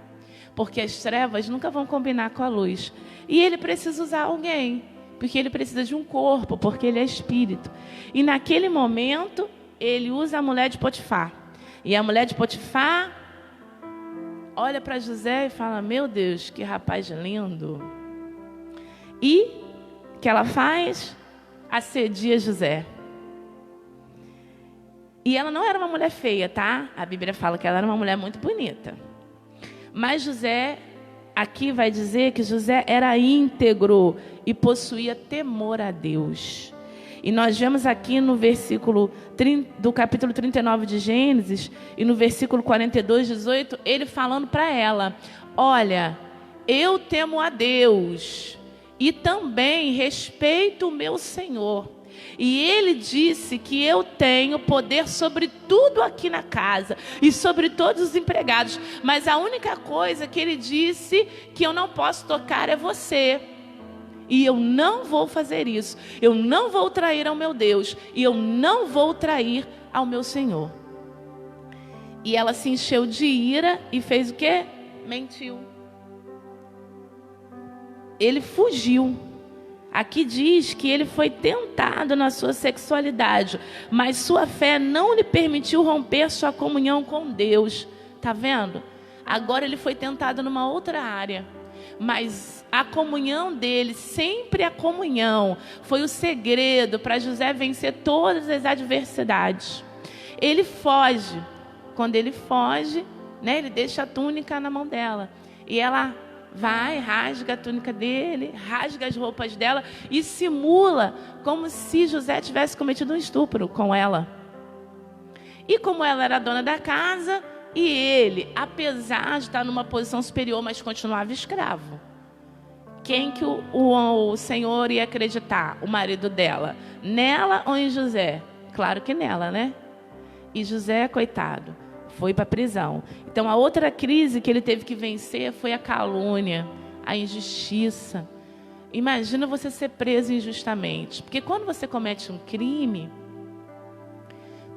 Porque as trevas nunca vão combinar com a luz. E ele precisa usar alguém. Porque ele precisa de um corpo, porque ele é espírito. E naquele momento, ele usa a mulher de Potifar. E a mulher de Potifar olha para José e fala, meu Deus, que rapaz lindo. E o que ela faz? Assedia José. E ela não era uma mulher feia, tá? A Bíblia fala que ela era uma mulher muito bonita. Mas José, aqui vai dizer que José era íntegro e possuía temor a Deus. E nós vemos aqui no versículo do capítulo 39 de Gênesis, e no versículo 42, 18, ele falando para ela, olha, eu temo a Deus e também respeito o meu Senhor. E ele disse que eu tenho poder sobre tudo aqui na casa e sobre todos os empregados. Mas a única coisa que ele disse que eu não posso tocar é você. E eu não vou fazer isso. Eu não vou trair ao meu Deus. E eu não vou trair ao meu Senhor. E ela se encheu de ira e fez o quê? Mentiu. Ele fugiu. Aqui diz que ele foi tentado na sua sexualidade, mas sua fé não lhe permitiu romper sua comunhão com Deus. Tá vendo? Agora ele foi tentado numa outra área, mas a comunhão dele, sempre a comunhão, foi o segredo para José vencer todas as adversidades. Ele foge. Quando ele foge, né, ele deixa a túnica na mão dela. E ela vai, rasga a túnica dele, rasga as roupas dela e simula como se José tivesse cometido um estupro com ela. E como ela era dona da casa, e ele, apesar de estar numa posição superior, mas continuava escravo. Quem que o Senhor ia acreditar? O marido dela. Nela ou em José? Claro que nela, né? E José, coitado, foi para a prisão. Então, a outra crise que ele teve que vencer foi a calúnia, a injustiça. Imagina você ser preso injustamente. Porque quando você comete um crime,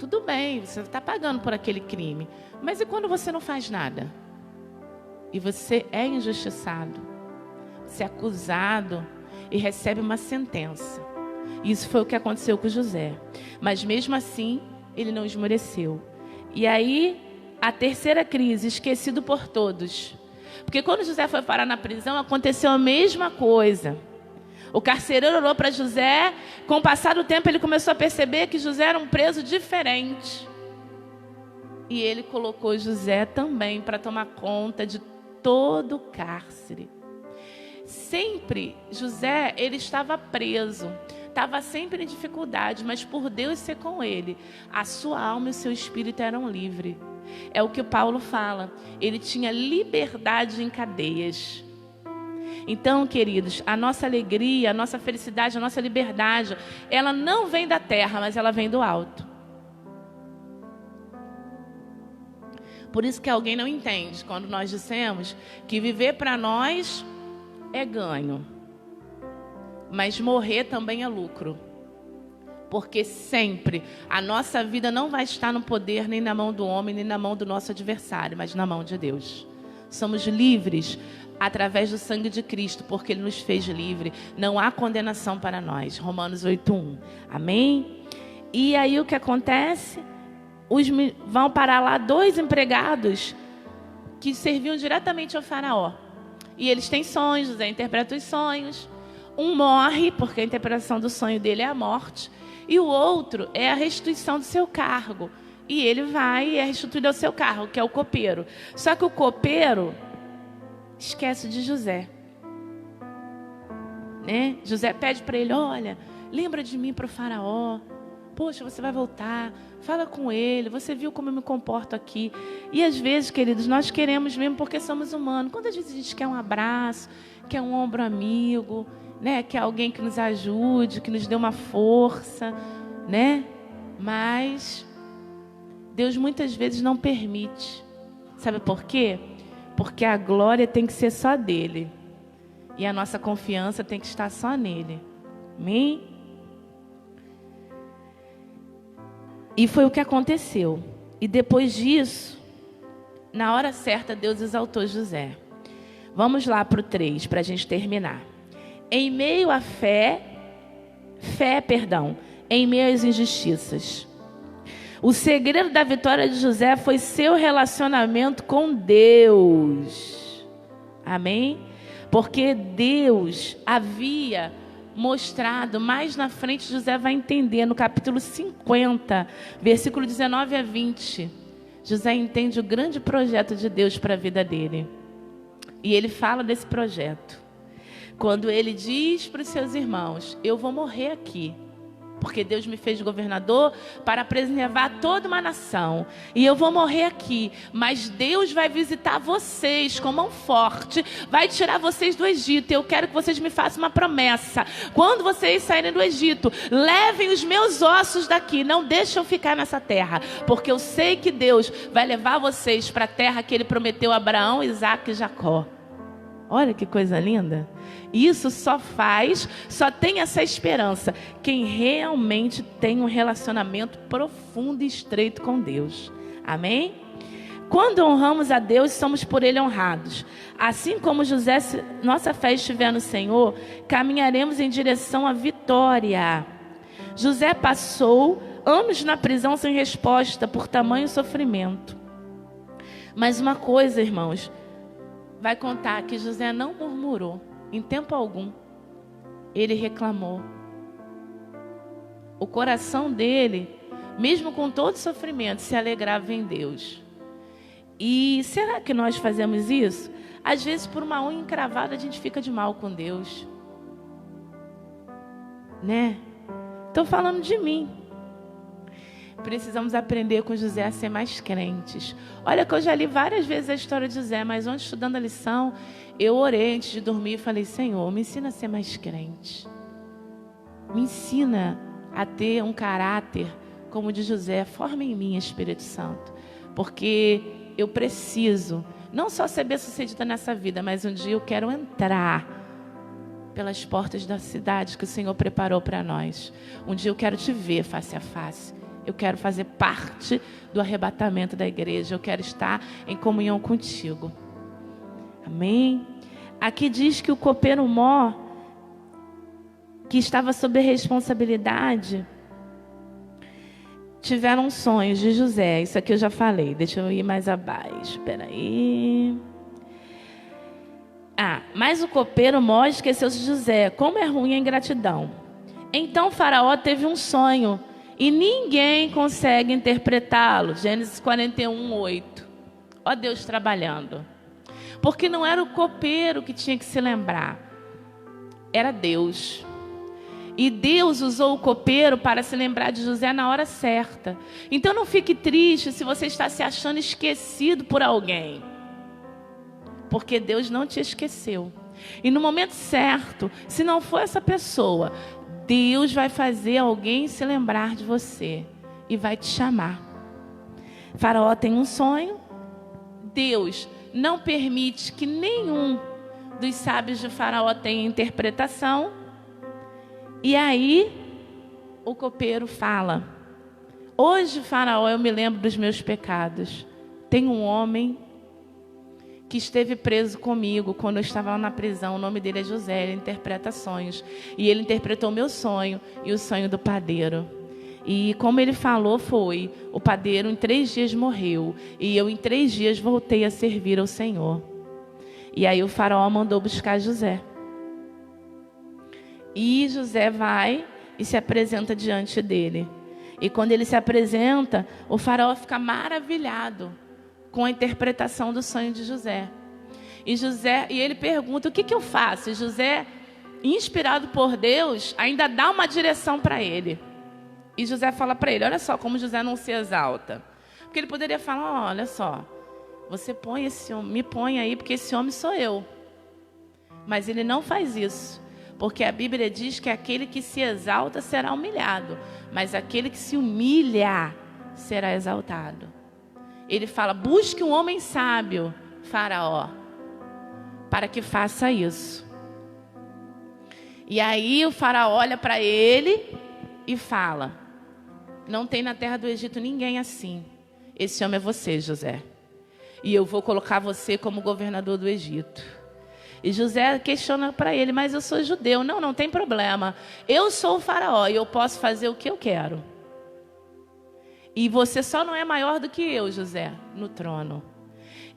tudo bem, você está pagando por aquele crime. Mas e quando você não faz nada? E você é injustiçado, você é acusado e recebe uma sentença. Isso foi o que aconteceu com José. Mas mesmo assim, ele não esmoreceu. E aí, a terceira crise, esquecido por todos. Porque quando José foi parar na prisão, aconteceu a mesma coisa. O carcereiro olhou para José, com o passar do tempo ele começou a perceber que José era um preso diferente. E ele colocou José também para tomar conta de todo o cárcere. Sempre José, ele estava preso. estava sempre em dificuldade, mas por Deus ser com ele, a sua alma e o seu espírito eram livres. É o que o Paulo fala, ele tinha liberdade em cadeias. Então, queridos, a nossa alegria, a nossa felicidade, a nossa liberdade, ela não vem da terra, mas ela vem do alto. Por isso que alguém não entende quando nós dissemos que viver para nós é ganho, mas morrer também é lucro. Porque sempre a nossa vida não vai estar no poder nem na mão do homem, nem na mão do nosso adversário, mas na mão de Deus. Somos livres através do sangue de Cristo, porque Ele nos fez livre. Não há condenação para nós. Romanos 8:1. Amém? E aí o que acontece? Vão parar lá 2 empregados que serviam diretamente ao faraó. E eles têm sonhos, José interpreta os sonhos. Um morre, porque a interpretação do sonho dele é a morte. E o outro é a restituição do seu cargo. E ele vai e é restituído ao seu cargo, que é o copeiro. Só que o copeiro esquece de José. Né? José pede para ele, olha, lembra de mim para o faraó. Poxa, você vai voltar, fala com ele, você viu como eu me comporto aqui. E às vezes, queridos, nós queremos mesmo porque somos humanos. Quantas vezes a gente quer um abraço, quer um ombro amigo, né? Quer alguém que nos ajude, que nos dê uma força, né? Mas Deus muitas vezes não permite. Sabe por quê? Porque a glória tem que ser só dele. E a nossa confiança tem que estar só nele. Amém? E foi o que aconteceu. E depois disso, na hora certa, Deus exaltou José. Vamos lá para o 3, para a gente terminar. Em meio à em meio às injustiças. O segredo da vitória de José foi seu relacionamento com Deus. Amém? Porque Deus havia mostrado, mais na frente José vai entender, no capítulo 50, versículo 19 a 20. José entende o grande projeto de Deus para a vida dele. E ele fala desse projeto. Quando ele diz para os seus irmãos, eu vou morrer aqui, porque Deus me fez governador para preservar toda uma nação. E eu vou morrer aqui, mas Deus vai visitar vocês com mão forte, vai tirar vocês do Egito. Eu quero que vocês me façam uma promessa. Quando vocês saírem do Egito, levem os meus ossos daqui, não deixem eu ficar nessa terra, porque eu sei que Deus vai levar vocês para a terra que Ele prometeu a Abraão, Isaque e Jacó. Olha que coisa linda. Isso só tem essa esperança quem realmente tem um relacionamento profundo e estreito com Deus. Amém? Quando honramos a Deus, somos por Ele honrados. Assim como José, se nossa fé estiver no Senhor, caminharemos em direção à vitória. José passou anos na prisão sem resposta por tamanho sofrimento. Mas uma coisa, irmãos, vai contar que José não murmurou em tempo algum. Ele reclamou. O coração dele, mesmo com todo sofrimento, se alegrava em Deus. E será que nós fazemos isso? Às vezes, por uma unha encravada, a gente fica de mal com Deus. Né? Estou falando de mim. Precisamos aprender com José a ser mais crentes. Olha que eu já li várias vezes a história de José, mas ontem, estudando a lição, eu orei antes de dormir e falei, Senhor, me ensina a ser mais crente. Me ensina a ter um caráter como o de José. Forma em mim, Espírito Santo. Porque eu preciso, não só ser bem-sucedida nessa vida, mas um dia eu quero entrar pelas portas da cidade que o Senhor preparou para nós. Um dia eu quero te ver face a face. Eu quero fazer parte do arrebatamento da igreja. Eu quero estar em comunhão contigo. Amém? Aqui diz que o copeiro mor, que estava sob a responsabilidade, tiveram sonhos de José. Isso aqui eu já falei. Deixa eu ir mais abaixo. Espera aí. Mas o copeiro mor esqueceu-se de José. Como é ruim a ingratidão. Então o faraó teve um sonho e ninguém consegue interpretá-lo. Gênesis 41:8. Ó Deus trabalhando. Porque não era o copeiro que tinha que se lembrar. Era Deus. E Deus usou o copeiro para se lembrar de José na hora certa. Então não fique triste se você está se achando esquecido por alguém. Porque Deus não te esqueceu. E no momento certo, se não for essa pessoa, Deus vai fazer alguém se lembrar de você e vai te chamar. Faraó tem um sonho. Deus não permite que nenhum dos sábios de Faraó tenha interpretação. E aí o copeiro fala: hoje, Faraó, eu me lembro dos meus pecados. Tem um homem que esteve preso comigo quando eu estava lá na prisão. O nome dele é José, ele interpreta sonhos. E ele interpretou o meu sonho e o sonho do padeiro. E como ele falou foi, o padeiro em 3 dias morreu. E eu em 3 dias voltei a servir ao Senhor. E aí o faraó mandou buscar José. E José vai e se apresenta diante dele. E quando ele se apresenta, o faraó fica maravilhado com a interpretação do sonho de José. E ele pergunta: o que eu faço? E José, inspirado por Deus, ainda dá uma direção para ele. E José fala para ele: olha só como José não se exalta. Porque ele poderia falar: olha só, você põe esse homem, me põe aí, porque esse homem sou eu. Mas ele não faz isso. Porque a Bíblia diz que aquele que se exalta será humilhado, mas aquele que se humilha será exaltado. Ele fala: busque um homem sábio, Faraó, para que faça isso. E aí o Faraó olha para ele e fala: não tem na terra do Egito ninguém assim. Esse homem é você, José. E eu vou colocar você como governador do Egito. E José questiona para ele: mas eu sou judeu. Não tem problema. Eu sou o faraó e eu posso fazer o que eu quero. E você só não é maior do que eu, José, no trono.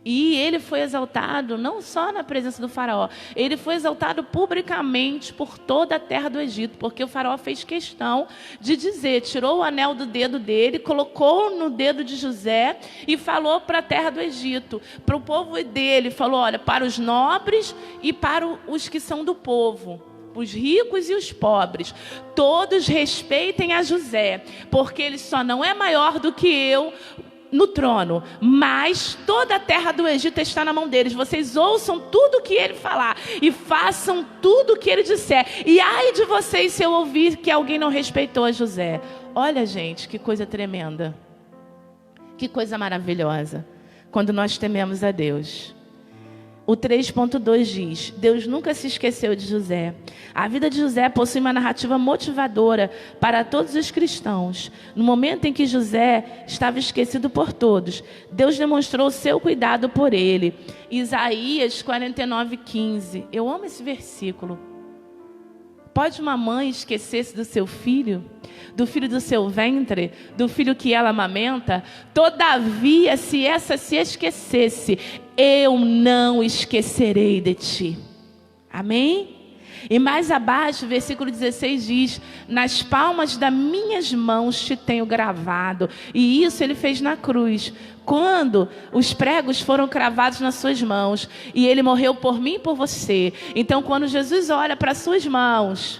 E ele foi exaltado não só na presença do faraó. Ele foi exaltado publicamente por toda a terra do Egito. Porque o faraó fez questão de dizer, tirou o anel do dedo dele, colocou no dedo de José e falou para a terra do Egito, para o povo dele. Falou: olha, para os nobres e para os que são do povo, os ricos e os pobres, todos respeitem a José, porque ele só não é maior do que eu no trono, mas toda a terra do Egito está na mão deles. Vocês ouçam tudo o que ele falar e façam tudo o que ele disser. E ai de vocês se eu ouvir que alguém não respeitou a José. Olha, gente, que coisa tremenda. Que coisa maravilhosa quando nós tememos a Deus. O 3.2 diz: Deus nunca se esqueceu de José. A vida de José possui uma narrativa motivadora para todos os cristãos. No momento em que José estava esquecido por todos, Deus demonstrou o seu cuidado por ele. Isaías 49:15. Eu amo esse versículo. Pode uma mãe esquecer-se do seu filho, do filho do seu ventre, do filho que ela amamenta? Todavia, se essa se esquecesse, eu não esquecerei de ti. Amém? E mais abaixo, versículo 16 diz: nas palmas das minhas mãos te tenho gravado. E isso ele fez na cruz, quando os pregos foram cravados nas suas mãos. E ele morreu por mim e por você. Então quando Jesus olha para as suas mãos,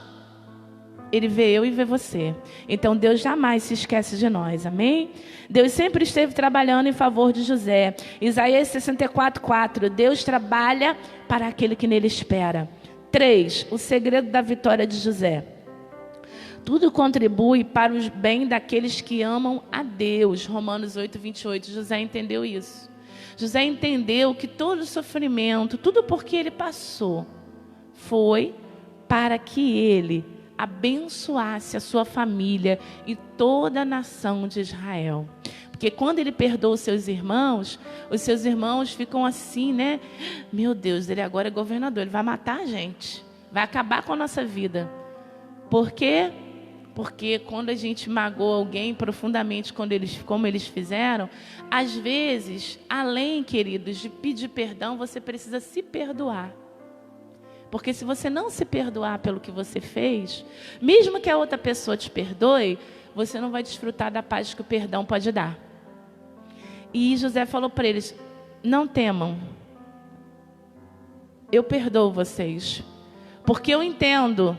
ele vê eu e vê você. Então Deus jamais se esquece de nós, amém? Deus sempre esteve trabalhando em favor de José. Isaías 64:4. Deus trabalha para aquele que nele espera. 3. O segredo da vitória de José. Tudo contribui para o bem daqueles que amam a Deus. Romanos 8:28. José entendeu isso. José entendeu que todo o sofrimento, tudo porque ele passou, foi para que ele abençoasse a sua família e toda a nação de Israel. Porque quando ele perdoa os seus irmãos ficam assim, né? Meu Deus, ele agora é governador, ele vai matar a gente, vai acabar com a nossa vida. Por quê? Porque quando a gente magoa alguém profundamente, como eles fizeram, às vezes, além, queridos, de pedir perdão, você precisa se perdoar. Porque se você não se perdoar pelo que você fez, mesmo que a outra pessoa te perdoe, você não vai desfrutar da paz que o perdão pode dar. E José falou para eles: não temam, eu perdoo vocês, porque eu entendo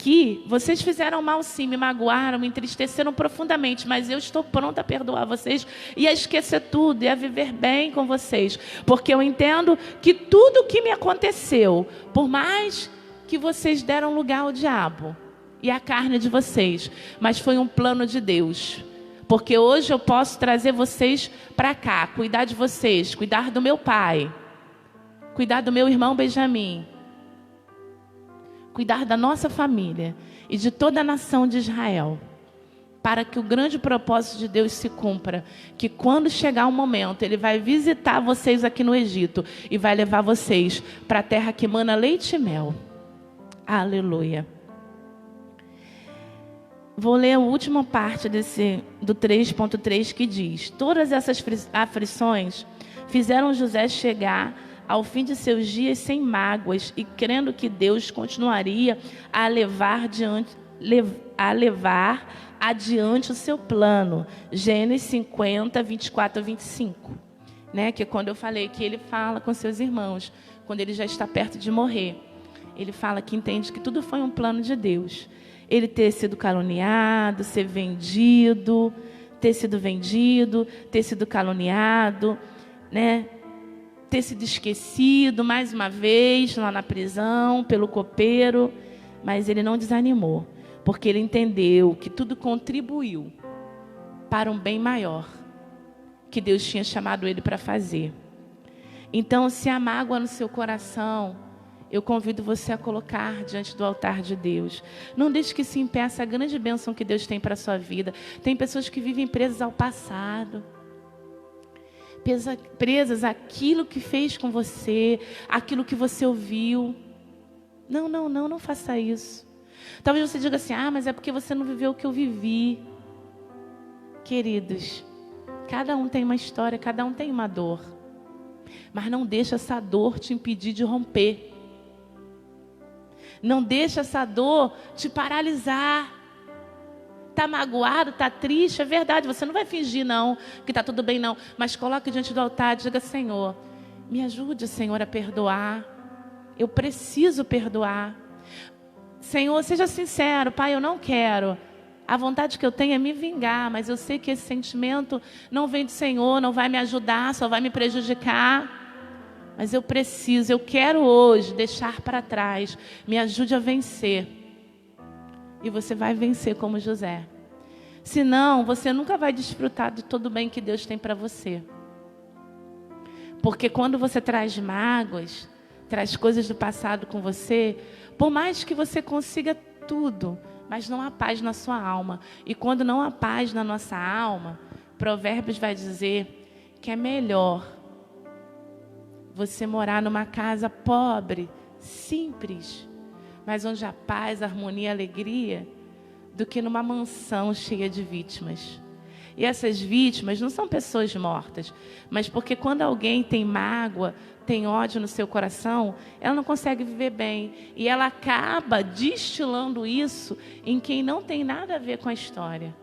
que vocês fizeram mal sim, me magoaram, me entristeceram profundamente, mas eu estou pronta a perdoar vocês e a esquecer tudo e a viver bem com vocês, porque eu entendo que tudo o que me aconteceu, por mais que vocês deram lugar ao diabo e à carne de vocês, mas foi um plano de Deus, porque hoje eu posso trazer vocês para cá, cuidar de vocês, cuidar do meu pai, cuidar do meu irmão Benjamim, cuidar da nossa família e de toda a nação de Israel, para que o grande propósito de Deus se cumpra, que quando chegar o momento, Ele vai visitar vocês aqui no Egito e vai levar vocês para a terra que mana leite e mel. Aleluia. Vou ler a última parte do 3.3 que diz: todas essas aflições fizeram José chegar ao fim de seus dias sem mágoas e crendo que Deus continuaria a levar adiante o seu plano. Gênesis 50, 24 a 25. Né? Que é quando eu falei que ele fala com seus irmãos, quando ele já está perto de morrer. Ele fala que entende que tudo foi um plano de Deus. Ele ter sido caluniado, ter sido vendido, ter sido caluniado, né? Ter sido esquecido mais uma vez lá na prisão pelo copeiro, mas ele não desanimou, porque ele entendeu que tudo contribuiu para um bem maior que Deus tinha chamado ele para fazer. Então, se há mágoa no seu coração, eu convido você a colocar diante do altar de Deus. Não deixe que se impeça a grande bênção que Deus tem para a sua vida. Tem pessoas que vivem presas ao passado, presas àquilo que fez com você, aquilo que você ouviu. Não faça isso. Talvez você diga assim: mas é porque você não viveu o que eu vivi. Queridos, cada um tem uma história, cada um tem uma dor. Mas não deixe essa dor te impedir de romper. Não deixe essa dor te paralisar. Está magoado, está triste, é verdade. Você não vai fingir não, que está tudo bem não. Mas coloque diante do altar e diga: Senhor, me ajude, Senhor, a perdoar. Eu preciso perdoar. Senhor, seja sincero: Pai, eu não quero. A vontade que eu tenho é me vingar, mas eu sei que esse sentimento não vem do Senhor, não vai me ajudar, só vai me prejudicar. Mas eu quero hoje deixar para trás. Me ajude a vencer. E você vai vencer como José. Senão, você nunca vai desfrutar de todo o bem que Deus tem para você. Porque quando você traz mágoas, traz coisas do passado com você, por mais que você consiga tudo, mas não há paz na sua alma. E quando não há paz na nossa alma, Provérbios vai dizer que é melhor você morar numa casa pobre, simples, mas onde há paz, harmonia e alegria, do que numa mansão cheia de vítimas. E essas vítimas não são pessoas mortas, mas porque quando alguém tem mágoa, tem ódio no seu coração, ela não consegue viver bem. E ela acaba destilando isso em quem não tem nada a ver com a história.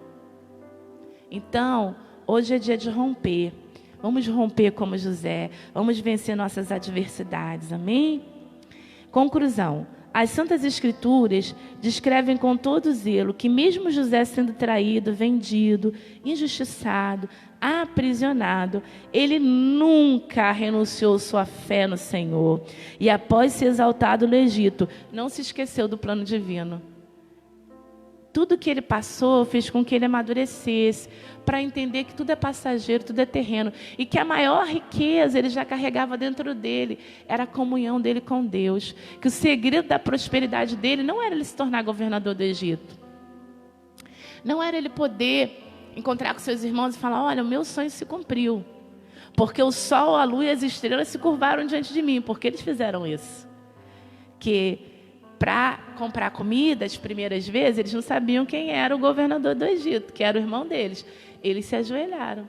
Então, hoje é dia de romper. Vamos romper como José. Vamos vencer nossas adversidades. Amém? Conclusão. As Santas Escrituras descrevem com todo zelo que mesmo José sendo traído, vendido, injustiçado, aprisionado, ele nunca renunciou sua fé no Senhor. E após ser exaltado no Egito, não se esqueceu do plano divino. Tudo que ele passou fez com que ele amadurecesse para entender que tudo é passageiro, tudo é terreno. E que a maior riqueza ele já carregava dentro dele, era a comunhão dele com Deus. Que o segredo da prosperidade dele não era ele se tornar governador do Egito. Não era ele poder encontrar com seus irmãos e falar: olha, o meu sonho se cumpriu. Porque o sol, a lua e as estrelas se curvaram diante de mim. Porque eles fizeram isso. Que para comprar comida, as primeiras vezes, eles não sabiam quem era o governador do Egito, que era o irmão deles. Eles se ajoelharam.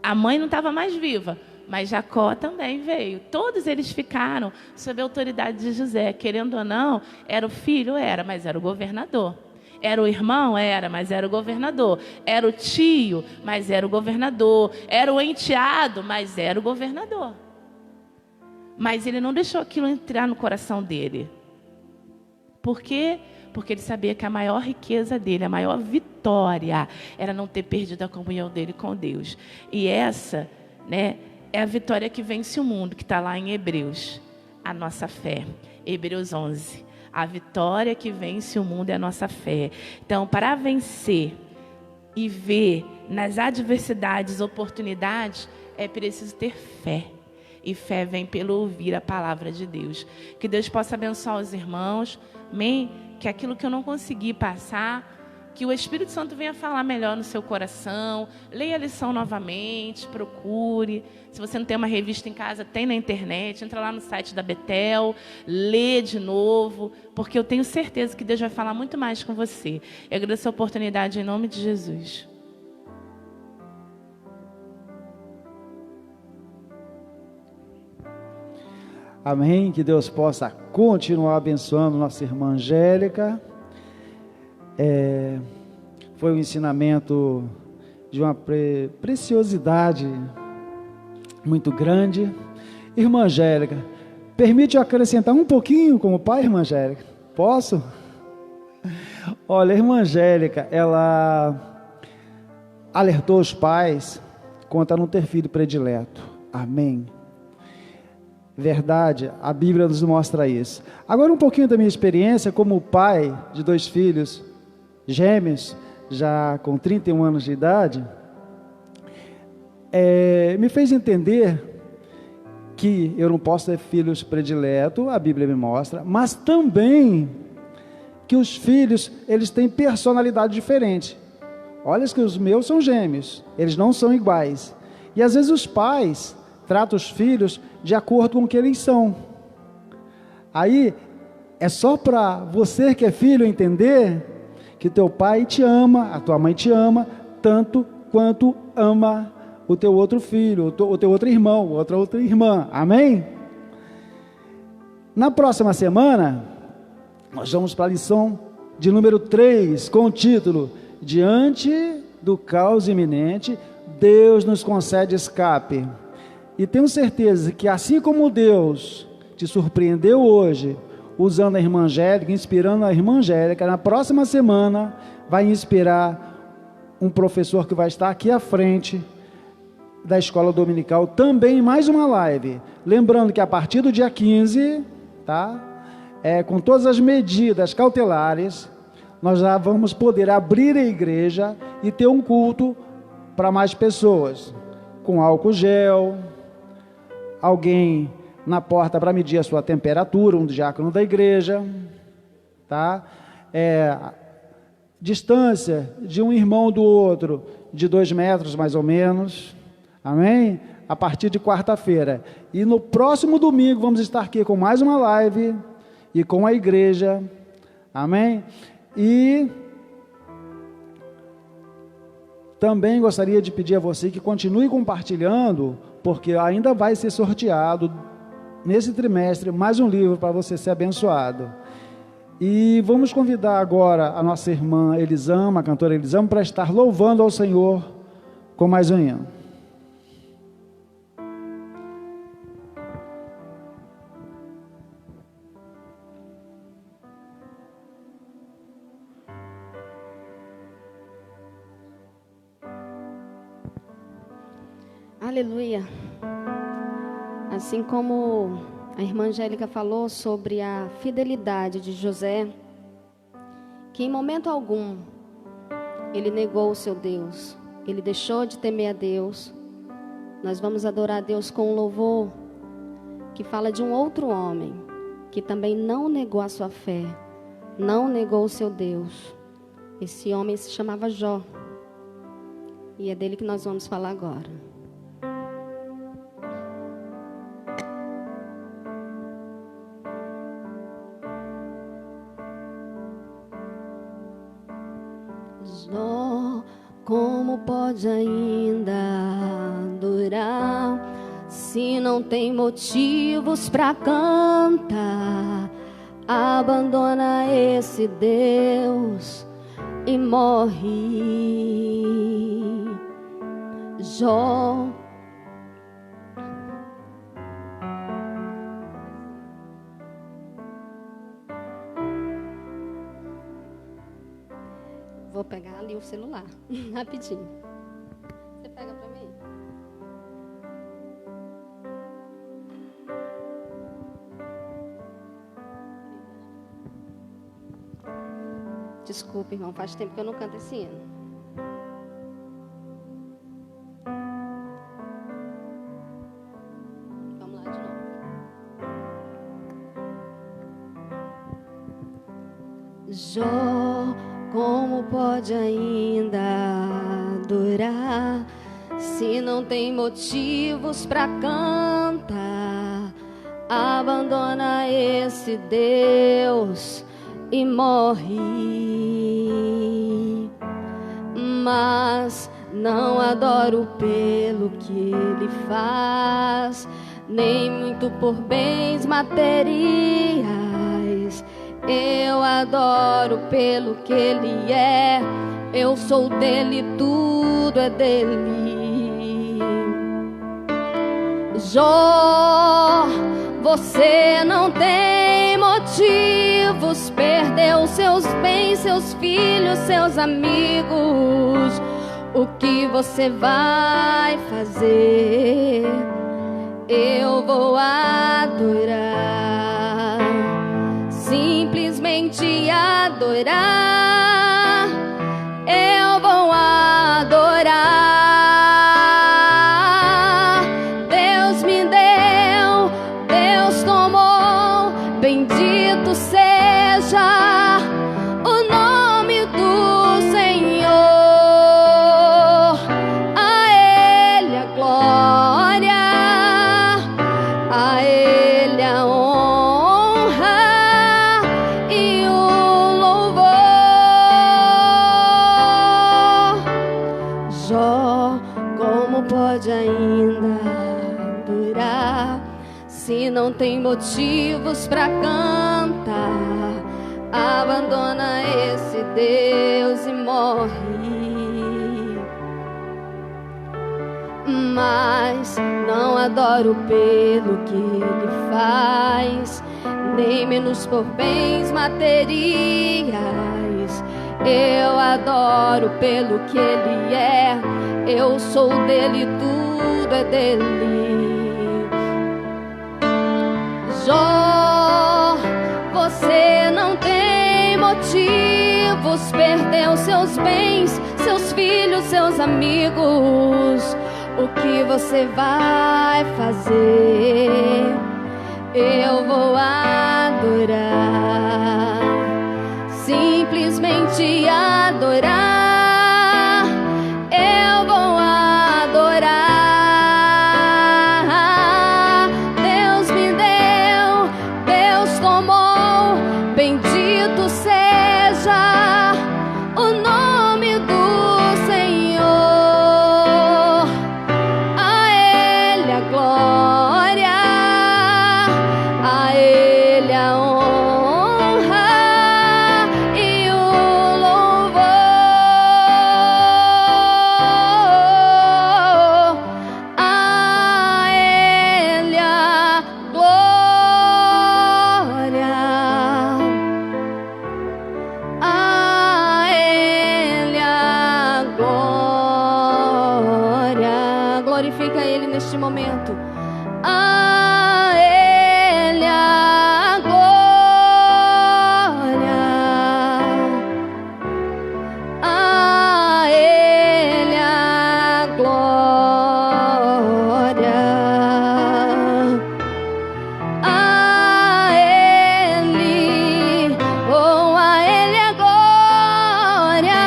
A mãe não estava mais viva, mas Jacó também veio. Todos eles ficaram sob a autoridade de José. Querendo ou não, era o filho? Era, mas era o governador. Era o irmão? Era, mas era o governador. Era o tio? Mas era o governador. Era o enteado? Mas era o governador. Mas ele não deixou aquilo entrar no coração dele. Por quê? Porque ele sabia que a maior riqueza dele, a maior vitória, era não ter perdido a comunhão dele com Deus. E essa, né, é a vitória que vence o mundo, que está lá em Hebreus, a nossa fé. Hebreus 11. A vitória que vence o mundo é a nossa fé. Então, para vencer e ver nas adversidades oportunidades, é preciso ter fé. E fé vem pelo ouvir a palavra de Deus. Que Deus possa abençoar os irmãos. Amém? Que aquilo que eu não consegui passar, que o Espírito Santo venha falar melhor no seu coração. Leia a lição novamente, procure. Se você não tem uma revista em casa, tem na internet. Entra lá no site da Betel, lê de novo, porque eu tenho certeza que Deus vai falar muito mais com você. Eu agradeço a oportunidade em nome de Jesus. Amém, que Deus possa continuar abençoando nossa irmã Angélica. Foi um ensinamento de uma preciosidade muito grande. Irmã Angélica, permite eu acrescentar um pouquinho como pai, irmã Angélica? Posso? Olha, a irmã Angélica, ela alertou os pais quanto a não ter filho predileto. Amém. Verdade, a Bíblia nos mostra isso. Agora um pouquinho da minha experiência como pai de 2 filhos gêmeos, já com 31 anos de idade, me fez entender que eu não posso ter filhos prediletos, a Bíblia me mostra, mas também que os filhos, eles têm personalidade diferente. Olha que os meus são gêmeos, eles não são iguais. E às vezes os pais tratam os filhos de acordo com o que eles são. Aí, é só para você que é filho entender que teu pai te ama, a tua mãe te ama, tanto quanto ama o teu outro filho, o teu outro irmão, outra irmã. Amém? Na próxima semana, nós vamos para a lição de número 3, com o título: Diante do caos iminente, Deus nos concede escape. E tenho certeza que assim como Deus te surpreendeu hoje, usando a irmã Angélica, inspirando a irmã Angélica, na próxima semana vai inspirar um professor que vai estar aqui à frente da escola dominical, também em mais uma live. Lembrando que a partir do dia 15, tá? Com todas as medidas cautelares, nós já vamos poder abrir a igreja e ter um culto para mais pessoas, com álcool gel, alguém na porta para medir a sua temperatura, um diácono da igreja, tá? Distância de um irmão do outro de 2 metros mais ou menos, amém? A partir de quarta-feira. E no próximo domingo vamos estar aqui com mais uma live e com a igreja, amém? E também gostaria de pedir a você que continue compartilhando, porque ainda vai ser sorteado nesse trimestre mais um livro para você ser abençoado. E vamos convidar agora a nossa irmã Elisama, a cantora Elisama, para estar louvando ao Senhor com mais um hino. Aleluia. Assim como a irmã Angélica falou sobre a fidelidade de José, que em momento algum ele negou o seu Deus, ele deixou de temer a Deus. Nós vamos adorar a Deus com um louvor que fala de um outro homem que também não negou a sua fé, não negou o seu Deus. Esse homem se chamava Jó, e é dele que nós vamos falar agora. Jó, como pode ainda durar se não tem motivos para cantar? Abandona esse Deus e morre. Jó, vou pegar ali o celular, rapidinho. Você pega para mim? Desculpa, irmão, faz tempo que eu não canto esse hino. Vamos lá de novo. Jó, como pode ainda adorar se não tem motivos para cantar? Abandona esse Deus e morre, mas não adoro pelo que ele faz, nem muito por bens materiais. Eu adoro pelo que ele é, eu sou dele, tudo é dele. Jó, você não tem motivos, perdeu seus bens, seus filhos, seus amigos. O que você vai fazer? Eu vou adorar, simplesmente adorar. Eu vou adorar. Deus me deu, Deus tomou, bendito seja o nome do Senhor. A Ele a glória, a Ele a honra e o louvor. Jó, como pode ainda adorar se não tem motivos para cantar? Abandona esse Deus e morre, mas não adoro pelo que ele faz, nem menos por bens materiais. Eu adoro pelo que ele é, eu sou dele, tudo é dele. Jó, você não tem motivos, perdeu seus bens, seus filhos, seus amigos. O que você vai fazer? Eu vou adorar, simplesmente adorar. Eu vou adorar. Deus me deu, Deus tomou, bendito seja o nome do Senhor. A Ele a glória, a Ele a honra e o louvor. A Ele a glória, a Ele a glória. Glorifica Ele neste momento. A Ele a glória, a Ele a glória, a Ele, oh, a Ele a glória,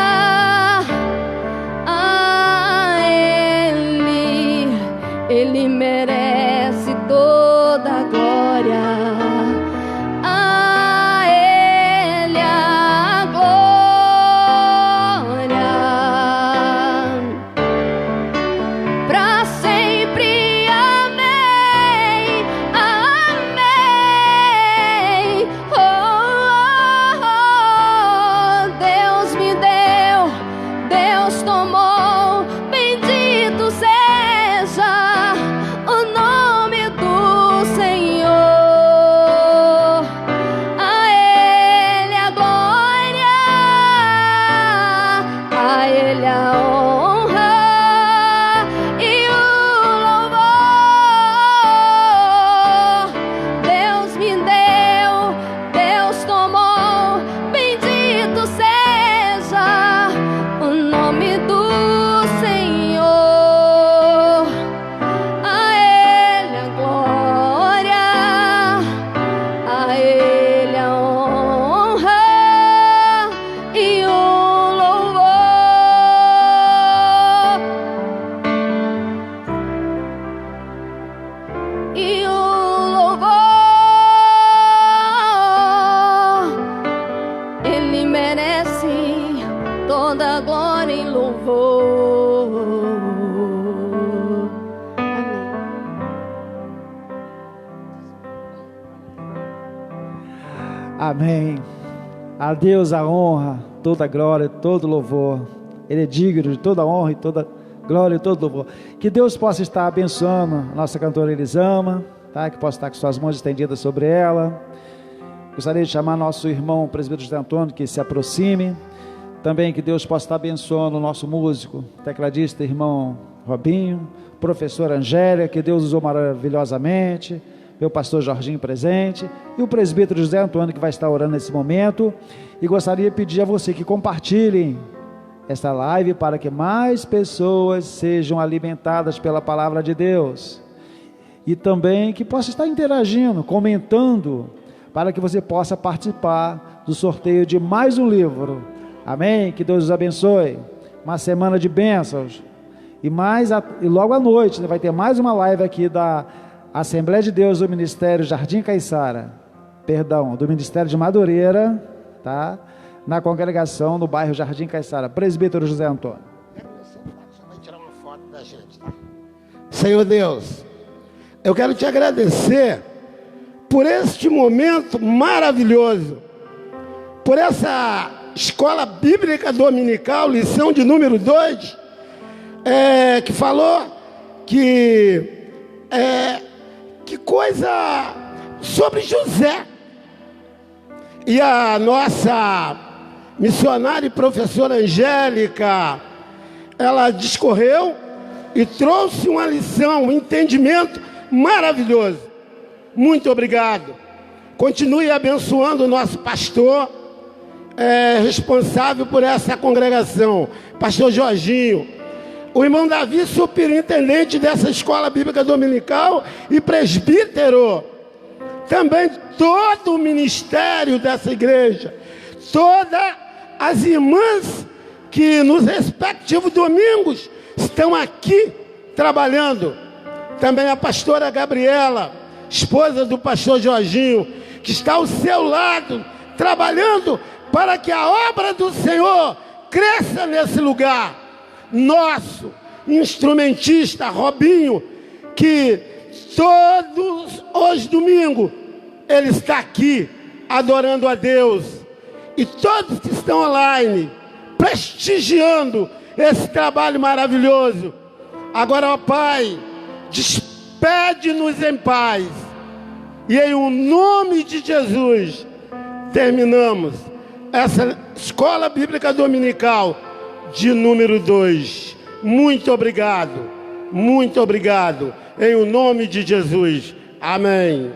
a Ele merece Amém. A Deus a honra, toda a glória, todo louvor. Ele é digno de toda a honra e toda glória e todo louvor. Que Deus possa estar abençoando a nossa cantora Elisama, tá? Que possa estar com suas mãos estendidas sobre ela. Gostaria de chamar nosso irmão presbítero José Antônio que se aproxime. Também que Deus possa estar abençoando o nosso músico, tecladista, irmão Robinho, professora Angélia, que Deus usou maravilhosamente, meu pastor Jorginho presente, e o presbítero José Antônio que vai estar orando nesse momento. E gostaria de pedir a você que compartilhem esta live para que mais pessoas sejam alimentadas pela palavra de Deus. E também que possa estar interagindo, comentando, para que você possa participar do sorteio de mais um livro. Amém? Que Deus os abençoe. Uma semana de bênçãos. E logo à noite vai ter mais uma live aqui da Assembleia de Deus do Ministério Jardim Caiçara. Perdão, do Ministério de Madureira, tá? Na congregação no bairro Jardim Caiçara. Presbítero José Antônio. Só vai tirar uma foto da gente, tá? Senhor Deus, eu quero te agradecer por este momento maravilhoso, por essa escola bíblica dominical, lição de número 2, que falou que coisa sobre José. E a nossa missionária e professora Angélica, ela discorreu e trouxe uma lição, um entendimento maravilhoso. Muito obrigado. Continue abençoando o nosso pastor, responsável por essa congregação, pastor Jorginho, o irmão Davi, superintendente dessa escola bíblica dominical e presbítero, também todo o ministério dessa igreja, todas as irmãs que nos respectivos domingos estão aqui trabalhando, também a pastora Gabriela, esposa do pastor Jorginho, que está ao seu lado, trabalhando para que a obra do Senhor cresça nesse lugar. Nosso instrumentista Robinho, que todos os domingos ele está aqui adorando a Deus, e todos que estão online prestigiando esse trabalho maravilhoso. Agora, ó Pai, despede-nos em paz, e em o nome de Jesus terminamos essa escola bíblica dominical de número 2. Muito obrigado, em o nome de Jesus. Amém.